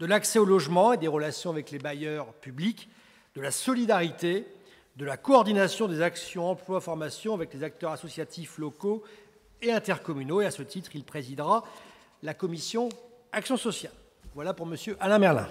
de l'accès au logement et des relations avec les bailleurs publics, de la solidarité, de la coordination des actions emploi-formation avec les acteurs associatifs locaux et intercommunaux. Et à ce titre, il présidera la commission Action sociale. Voilà pour M. Alain Merlin.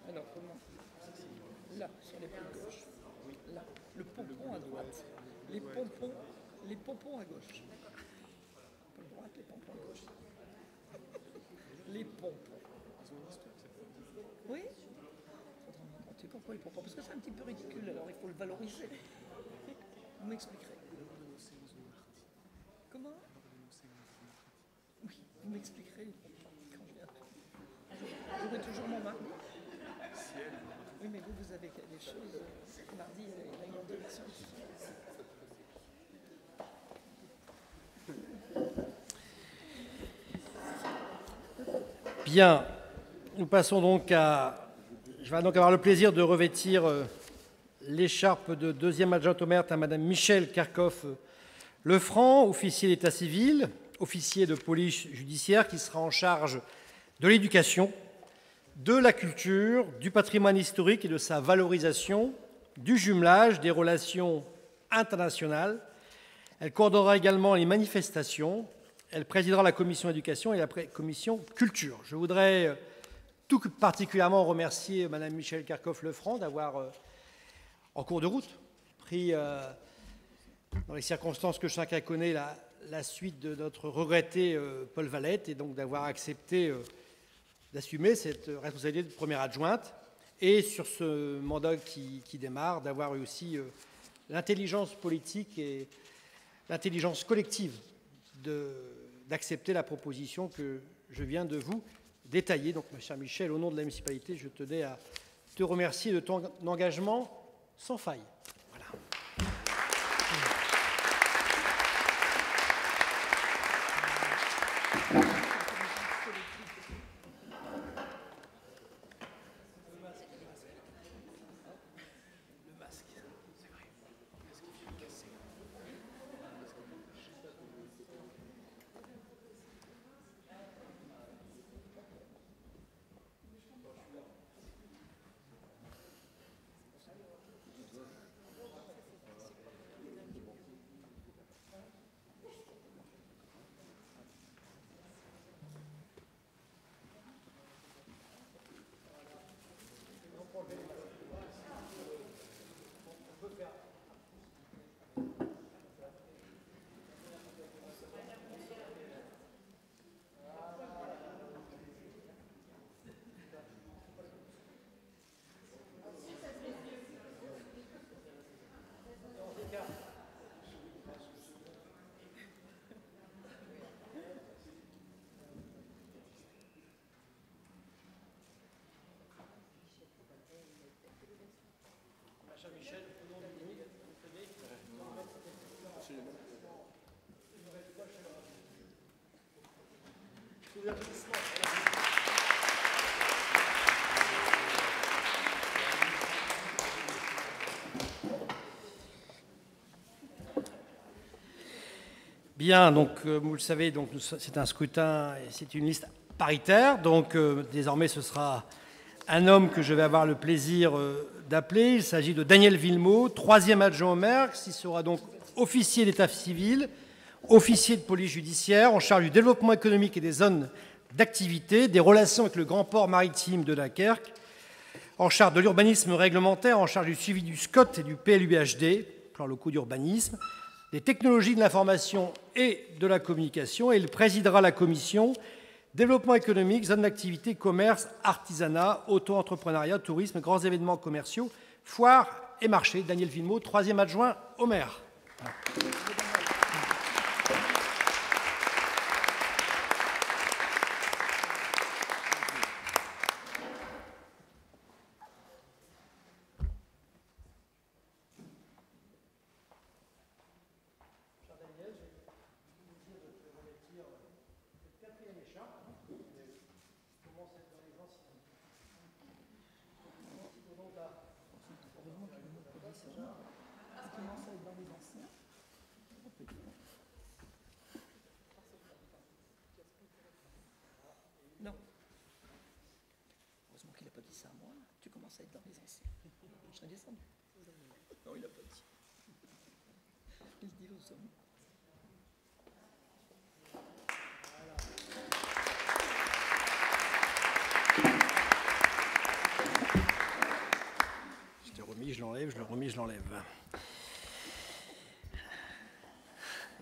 Alors, comment? Là, sur les pompons gauche. Là, le pompon à droite. Les pompons à gauche. À droite, les pompons à gauche. Les pompons. Oui? Tu pourquoi les pompons? Parce que c'est un petit peu ridicule, alors il faut le valoriser. Vous m'expliquerez. Comment? Oui, vous m'expliquerez quand je viens. J'aurai toujours mon mari. Oui, mais vous avez des choses. Mardi, il y a les réunions d'élection. Bien, nous passons donc à... Je vais donc avoir le plaisir de revêtir l'écharpe de deuxième adjointe au maire à Mme Michèle Kerkhoff-Lefranc, officier d'état civil, officier de police judiciaire qui sera en charge de l'éducation, de la culture, du patrimoine historique et de sa valorisation, du jumelage, des relations internationales. Elle coordonnera également les manifestations. Elle présidera la commission éducation et la commission culture. Je voudrais tout particulièrement remercier Mme Michèle Kerkhoff-Lefranc d'avoir, en cours de route, pris, dans les circonstances que chacun connaît, la suite de notre regretté Paul Valette, et donc d'avoir accepté d'assumer cette responsabilité de première adjointe, et sur ce mandat qui démarre, d'avoir eu aussi l'intelligence politique et l'intelligence collective d'accepter la proposition que je viens de vous détailler. Donc, ma chère Michèle, au nom de la municipalité, je tenais à te remercier de ton engagement sans faille. Voilà. Bien, donc vous le savez, donc c'est un scrutin et c'est une liste paritaire. Donc désormais, ce sera un homme que je vais avoir le plaisir d'appeler. Il s'agit de Daniel Villemot, 3e adjoint au maire, qui sera donc officier d'état civil, officier de police judiciaire, en charge du développement économique et des zones d'activité, des relations avec le grand port maritime de Dunkerque, en charge de l'urbanisme réglementaire, en charge du suivi du SCOT et du PLUHD, plan locaux d'urbanisme, des technologies de l'information et de la communication, et il présidera la commission développement économique, zones d'activité, commerce, artisanat, auto-entrepreneuriat, tourisme, grands événements commerciaux, foires et marchés. Daniel Villemot, 3e adjoint au maire. Non. Heureusement qu'il n'a pas dit ça à moi. Tu commences à être dans les anciens. Je serais descendu. Non, il n'a pas dit. Il dit aux hommes. Je l'ai remis, je l'enlève, je le remis, je l'enlève.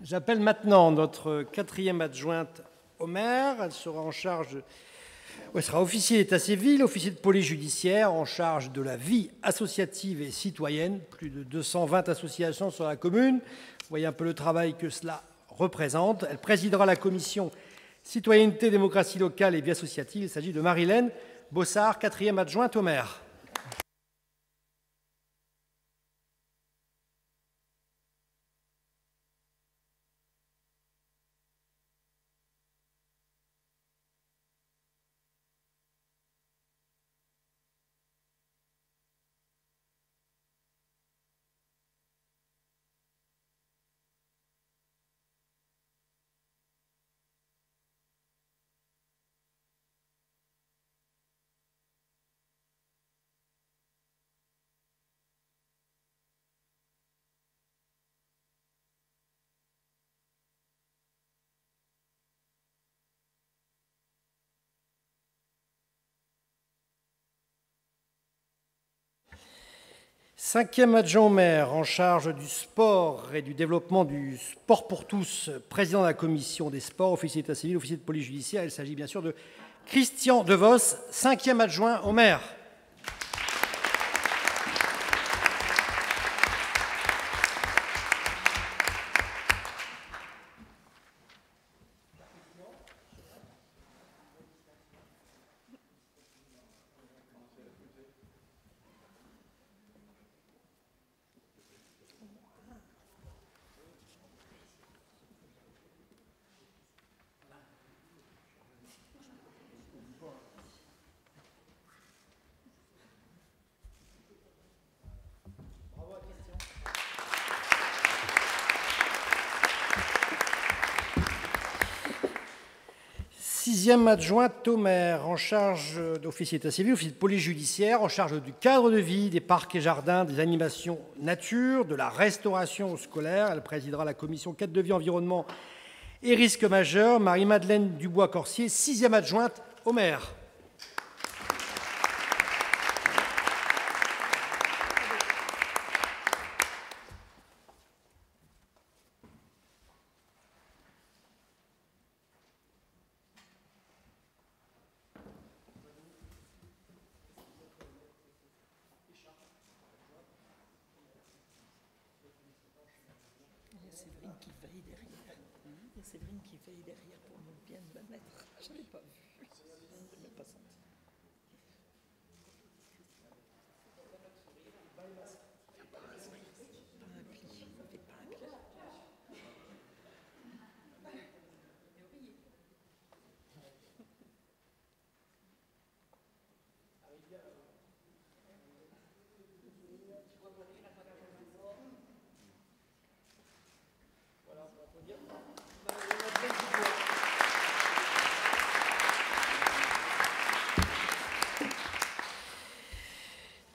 J'appelle maintenant notre 4e adjointe au maire. Elle sera en charge, elle sera officier d'état civil, officier de police judiciaire, en charge de la vie associative et citoyenne. Plus de 220 associations sur la commune. Vous voyez un peu le travail que cela représente. Elle présidera la commission citoyenneté, démocratie locale et vie associative. Il s'agit de Marie-Hélène Bossard, 4e adjointe au maire. Cinquième adjoint au maire, en charge du sport et du développement du sport pour tous, président de la commission des sports, officier d'état civil, officier de police judiciaire. Il s'agit bien sûr de Christian Devos, 5e adjoint au maire. Sixième adjointe au maire, en charge d'officier d'état civil, officier de police judiciaire, en charge du cadre de vie, des parcs et jardins, des animations nature, de la restauration scolaire. Elle présidera la commission cadre de vie, environnement et risques majeurs. Marie-Madeleine Dubois-Corsier, 6e adjointe au maire. Séverine qui veille derrière. Il y a Séverine qui veille derrière pour bien me mettre. Je ne l'ai pas vu. Je ne l'ai pas senti. Pas un pli. Ça fait pas un pli.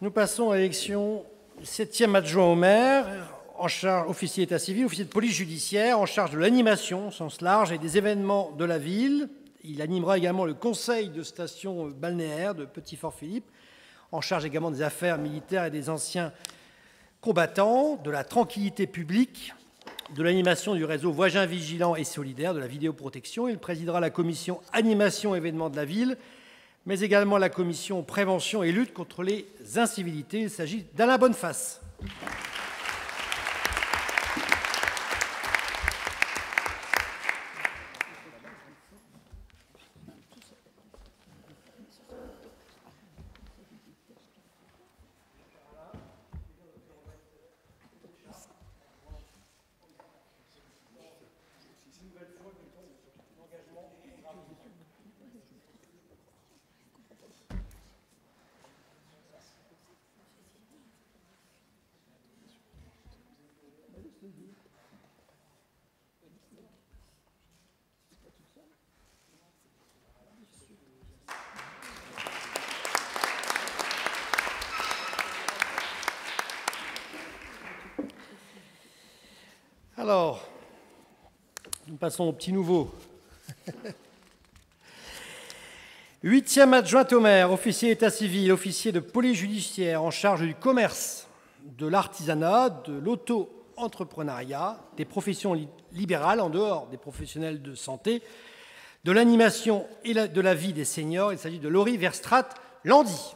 Nous passons à l'élection du 7e adjoint au maire, en charge, officier d'état civil, officier de police judiciaire, en charge de l'animation au sens large et des événements de la ville. Il animera également le conseil de station balnéaire de Petit-Fort-Philippe, en charge également des affaires militaires et des anciens combattants, de la tranquillité publique, de l'animation du réseau Voisins Vigilants et Solidaires, de la vidéoprotection. Il présidera la commission animation événements de la ville, mais également la commission prévention et lutte contre les incivilités. Il s'agit d'Alain Bonneface. Alors, nous passons au petit nouveau. 8e adjointe au maire, officier d'état civil, officier de police judiciaire en charge du commerce, de l'artisanat, de l'auto-entrepreneuriat, des professions libérales en dehors des professionnels de santé, de l'animation et de la vie des seniors. Il s'agit de Laurie Verstraete-Landy.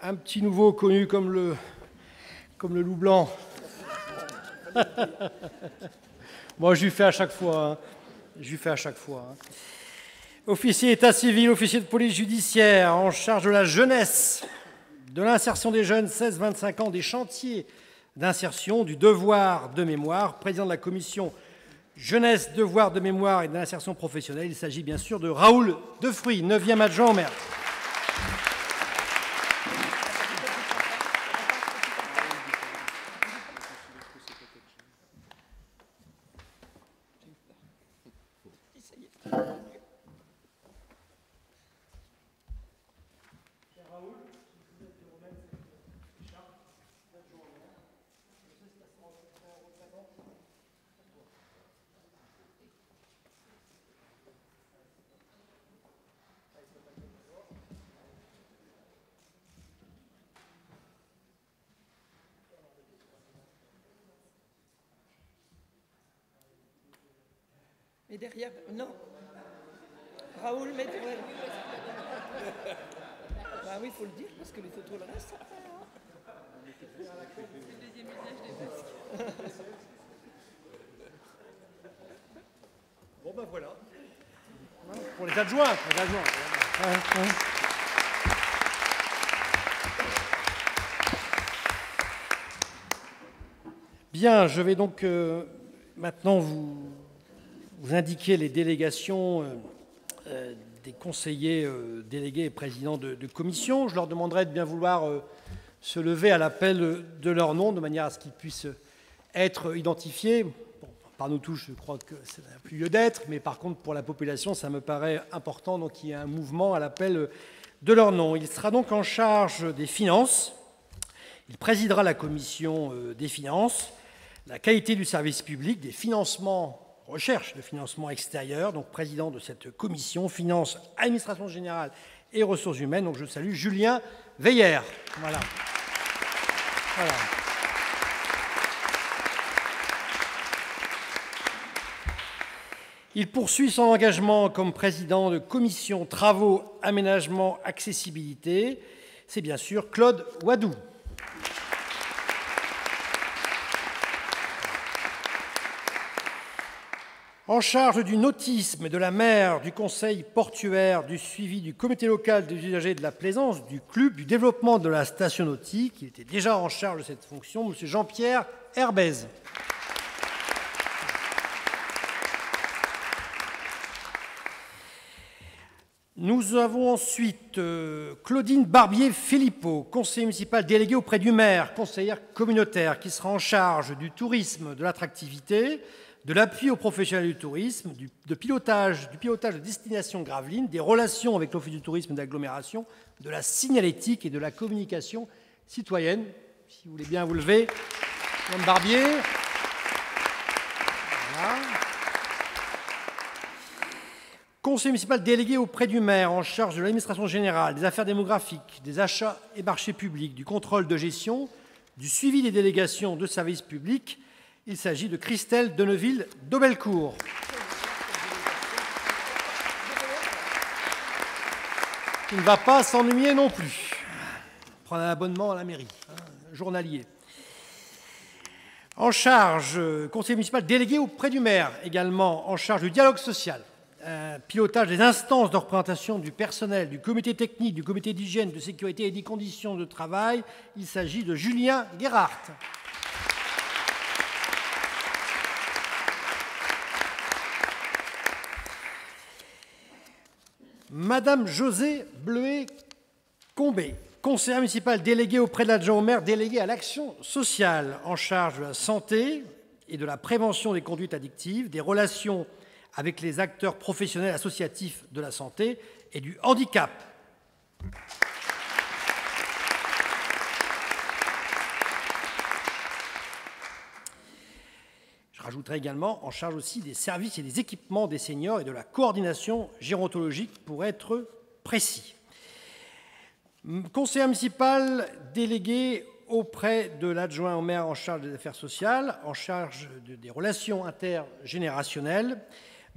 Un petit nouveau connu comme le loup blanc. Moi, je lui fais à chaque fois. Officier d'état civil, officier de police judiciaire, en charge de la jeunesse, de l'insertion des jeunes 16-25 ans, des chantiers d'insertion, du devoir de mémoire, président de la commission jeunesse, devoir de mémoire et de l'insertion professionnelle. Il s'agit bien sûr de Raoul Defruy, 9e adjoint au maire. Et derrière, non. Raoul, mais ouais. Bah oui, il faut le dire, parce que les photos le restent. Bon ben voilà. Pour les adjoints. Bien, je vais donc maintenant vous indiquer les délégations des conseillers délégués et présidents de commission. Je leur demanderai de bien vouloir se lever à l'appel de leur nom, de manière à ce qu'ils puissent être identifiés. Bon, par nous tous, je crois que ça n'a plus lieu d'être, mais par contre, pour la population, ça me paraît important donc, qu'il y ait un mouvement à l'appel de leur nom. Il sera donc en charge des finances. Il présidera la commission des finances, la qualité du service public, des financements, recherche de financement extérieur, donc président de cette commission, finances, administration générale et ressources humaines. Donc je salue Julien Veillère. Voilà. Il poursuit son engagement comme président de commission Travaux, Aménagement, Accessibilité. C'est bien sûr Claude Wadou. En charge du nautisme et de la mer, du conseil portuaire, du suivi du comité local des usagers de la plaisance, du club, du développement de la station nautique, il était déjà en charge de cette fonction, M. Jean-Pierre Herbez. Nous avons ensuite Claudine Barbier-Philippot, conseillère municipale déléguée auprès du maire, conseillère communautaire, qui sera en charge du tourisme, de l'attractivité, de l'appui aux professionnels du tourisme, du pilotage de destination Gravelines, des relations avec l'Office du tourisme d'agglomération, de la signalétique et de la communication citoyenne. Si vous voulez bien vous lever, Mme Barbier. Voilà. Conseiller municipal délégué auprès du maire en charge de l'administration générale, des affaires démographiques, des achats et marchés publics, du contrôle de gestion, du suivi des délégations de services publics. Il s'agit de Christelle Denneville-Dobelcourt. Qui ne va pas s'ennuyer non plus. Prendre un abonnement à la mairie, journalier. En charge, conseiller municipal délégué auprès du maire, également en charge du dialogue social, pilotage des instances de représentation du personnel, du comité technique, du comité d'hygiène, de sécurité et des conditions de travail. Il s'agit de Julien Guérard. Madame José Bleuet-Combé, conseillère municipale déléguée auprès de l'adjoint au maire, déléguée à l'action sociale, en charge de la santé et de la prévention des conduites addictives, des relations avec les acteurs professionnels associatifs de la santé et du handicap. Je rajouterai également en charge aussi des services et des équipements des seniors et de la coordination gérontologique pour être précis. Conseiller municipal délégué auprès de l'adjoint au maire en charge des affaires sociales, en charge des relations intergénérationnelles,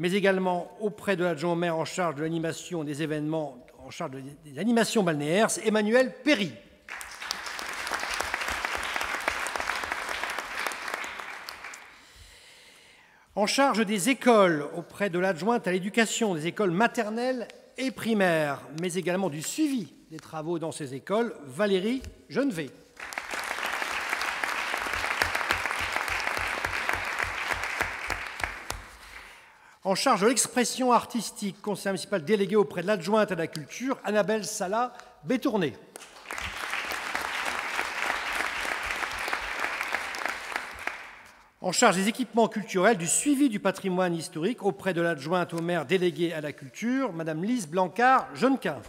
mais également auprès de l'adjoint au maire en charge de l'animation des événements, en charge des animations balnéaires, c'est Emmanuel Perry. En charge des écoles auprès de l'adjointe à l'éducation, des écoles maternelles et primaires, mais également du suivi des travaux dans ces écoles, Valérie Genevet. En charge de l'expression artistique, conseiller municipal délégué auprès de l'adjointe à la culture, Annabelle Sala Bétourné. En charge des équipements culturels, du suivi du patrimoine historique auprès de l'adjointe au maire déléguée à la culture, Madame Lise Blancard-Jeunquin.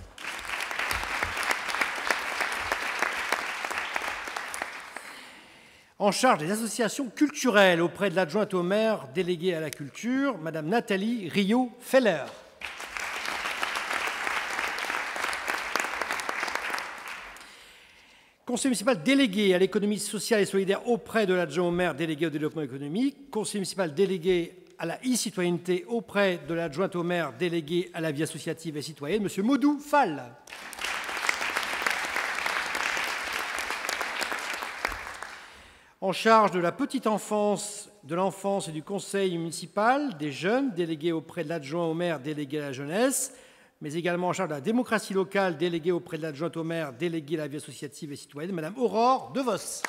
En charge des associations culturelles auprès de l'adjointe au maire déléguée à la culture, Madame Nathalie Rio-Feller. Conseiller municipal délégué à l'économie sociale et solidaire auprès de l'adjoint au maire délégué au développement économique, conseiller municipal délégué à la e-citoyenneté auprès de l'adjointe au maire délégué à la vie associative et citoyenne, M. Modou Fall. En charge de la petite enfance, de l'enfance et du conseil municipal, des jeunes, délégués auprès de l'adjoint au maire délégué à la jeunesse, mais également en charge de la démocratie locale, déléguée auprès de l'adjointe au maire, déléguée à la vie associative et citoyenne, Madame Aurore DeVos.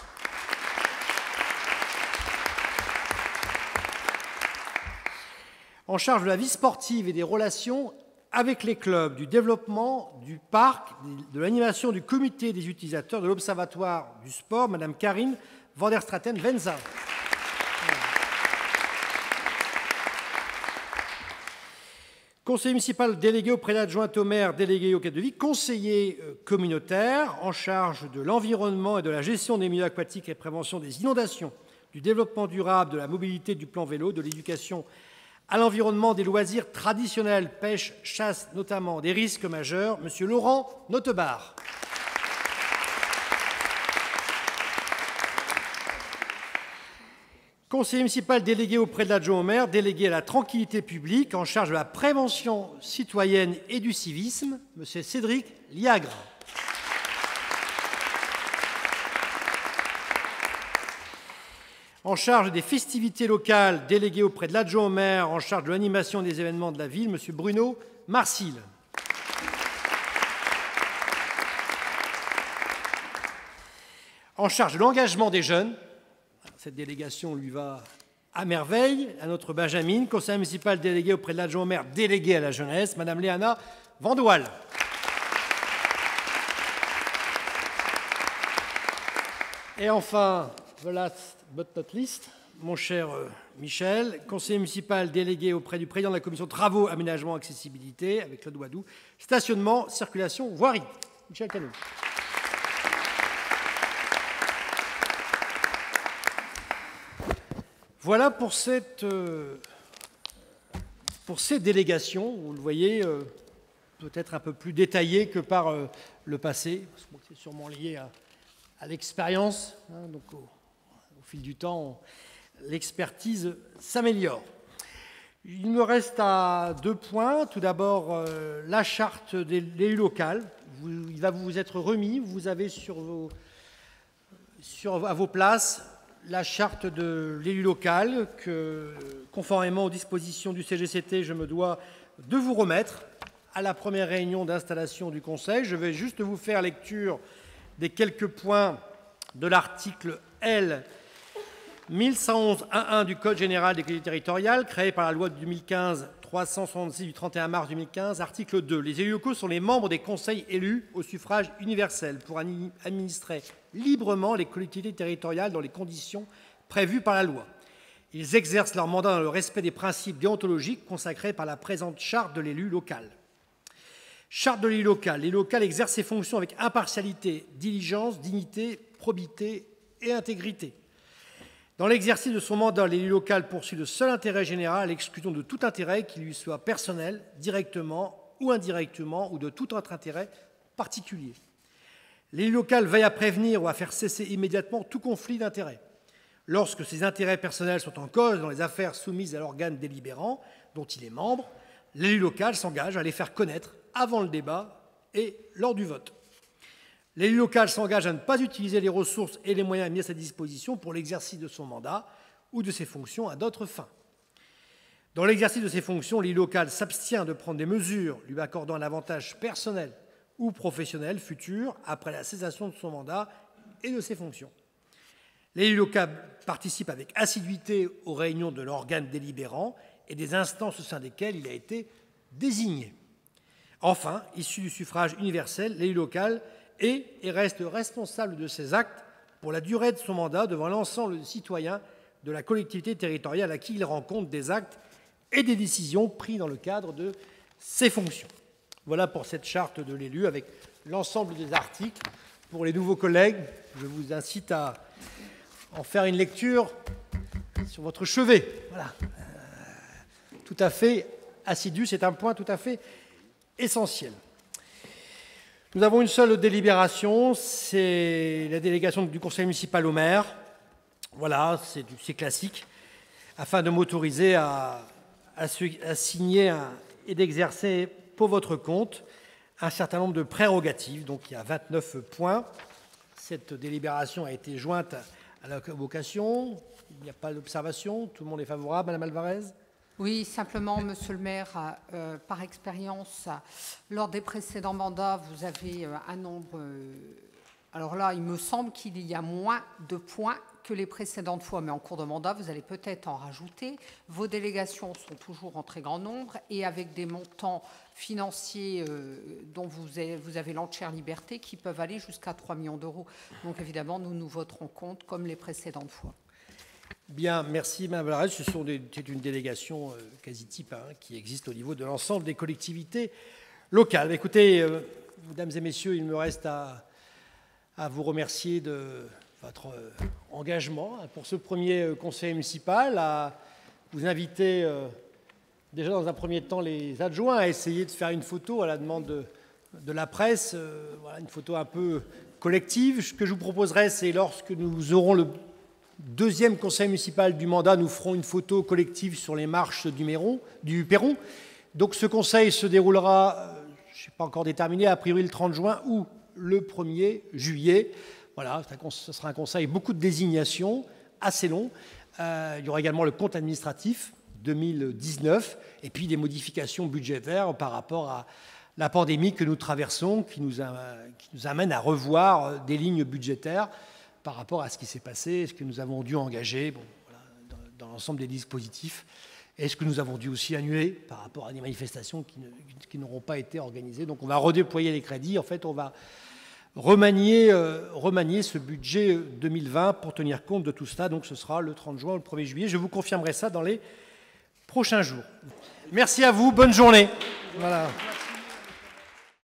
En charge de la vie sportive et des relations avec les clubs, du développement du parc, de l'animation du comité des utilisateurs, de l'Observatoire du sport, Madame Karine van der Straten-Venza. Conseiller municipal délégué auprès de l'adjointe au maire, délégué au cadre de vie, conseiller communautaire en charge de l'environnement et de la gestion des milieux aquatiques et prévention des inondations, du développement durable, de la mobilité, du plan vélo, de l'éducation à l'environnement, des loisirs traditionnels, pêche, chasse notamment, des risques majeurs, M. Laurent Notebar. Conseiller municipal délégué auprès de l'adjoint au maire, délégué à la tranquillité publique, en charge de la prévention citoyenne et du civisme, M. Cédric Liagre. En charge des festivités locales, délégué auprès de l'adjoint au maire, en charge de l'animation des événements de la ville, M. Bruno Marcil. En charge de l'engagement des jeunes, cette délégation lui va à merveille, à notre Benjamin, conseiller municipal délégué auprès de l'adjoint au maire, délégué à la jeunesse, Mme Léana Vandoual. Et enfin, last but not least, mon cher Michel, conseiller municipal délégué auprès du président de la commission travaux, aménagement, accessibilité, avec Claude Ouadou, stationnement, circulation, voirie. Michel Canou. Voilà pour ces délégations, vous le voyez, peut-être un peu plus détaillées que par le passé. C'est sûrement lié à l'expérience, hein, donc au fil du temps, l'expertise s'améliore. Il me reste à 2 points. Tout d'abord, la charte de l'élu local. Il va vous être remis. Vous avez à vos places la charte de l'élu local que, conformément aux dispositions du CGCT, je me dois de vous remettre à la première réunion d'installation du Conseil. Je vais juste vous faire lecture des quelques points de l'article L. 1111.1.1 du Code général des collectivités territoriales, créé par la loi de 2015 366 du 31 mars 2015, article 2. Les élus locaux sont les membres des conseils élus au suffrage universel pour administrer librement les collectivités territoriales dans les conditions prévues par la loi. Ils exercent leur mandat dans le respect des principes déontologiques consacrés par la présente charte de l'élu local. Charte de l'élu local. L'élu local exerce ses fonctions avec impartialité, diligence, dignité, probité et intégrité. Dans l'exercice de son mandat, l'élu local poursuit le seul intérêt général à l'exclusion de tout intérêt qui lui soit personnel, directement ou indirectement, ou de tout autre intérêt particulier. L'élu local veille à prévenir ou à faire cesser immédiatement tout conflit d'intérêts. Lorsque ses intérêts personnels sont en cause dans les affaires soumises à l'organe délibérant dont il est membre, l'élu local s'engage à les faire connaître avant le débat et lors du vote. L'élu local s'engage à ne pas utiliser les ressources et les moyens mis à sa disposition pour l'exercice de son mandat ou de ses fonctions à d'autres fins. Dans l'exercice de ses fonctions, l'élu local s'abstient de prendre des mesures lui accordant un avantage personnel ou professionnel futur après la cessation de son mandat et de ses fonctions. L'élu local participe avec assiduité aux réunions de l'organe délibérant et des instances au sein desquelles il a été désigné. Enfin, issu du suffrage universel, l'élu local est et reste responsable de ses actes pour la durée de son mandat devant l'ensemble des citoyens de la collectivité territoriale à qui il rend compte des actes et des décisions prises dans le cadre de ses fonctions. Voilà pour cette charte de l'élu avec l'ensemble des articles. Pour les nouveaux collègues, je vous incite à en faire une lecture sur votre chevet. Voilà. Tout à fait assidu, c'est un point tout à fait essentiel. Nous avons une seule délibération, c'est la délégation du conseil municipal au maire. Voilà, c'est classique, afin de m'autoriser à signer et d'exercer pour votre compte un certain nombre de prérogatives. Donc il y a 29 points. Cette délibération a été jointe à la convocation. Il n'y a pas d'observation. Tout le monde est favorable, Madame Alvarez ? Oui, simplement, Monsieur le maire, par expérience, lors des précédents mandats, vous avez un nombre... alors là, il me semble qu'il y a moins de points que les précédentes fois, mais en cours de mandat, vous allez peut-être en rajouter. Vos délégations sont toujours en très grand nombre et avec des montants financiers dont vous avez l'entière liberté qui peuvent aller jusqu'à 3 millions d'euros. Donc évidemment, nous voterons contre comme les précédentes fois. Bien, merci Mme Vallarez. C'est une délégation quasi type qui existe au niveau de l'ensemble des collectivités locales. Écoutez, mesdames et messieurs, il me reste à vous remercier de votre engagement pour ce premier conseil municipal, à vous inviter déjà dans un premier temps les adjoints à essayer de faire une photo à la demande de la presse, voilà, une photo un peu collective. Ce que je vous proposerai, c'est lorsque nous aurons deuxième conseil municipal du mandat, nous ferons une photo collective sur les marches du perron. Donc ce conseil se déroulera, je ne suis pas encore déterminé, a priori le 30 juin ou le 1er juillet. Voilà, ce sera un conseil, beaucoup de désignations, assez long. Il y aura également le compte administratif 2019 et puis des modifications budgétaires par rapport à la pandémie que nous traversons, qui nous amène à revoir des lignes budgétaires par rapport à ce qui s'est passé, ce que nous avons dû engager voilà, dans l'ensemble des dispositifs, et ce que nous avons dû aussi annuler par rapport à des manifestations qui n'auront pas été organisées. Donc on va redéployer les crédits. En fait, on va remanier ce budget 2020 pour tenir compte de tout cela. Donc ce sera le 30 juin ou le 1er juillet. Je vous confirmerai ça dans les prochains jours. Merci à vous. Bonne journée. Voilà.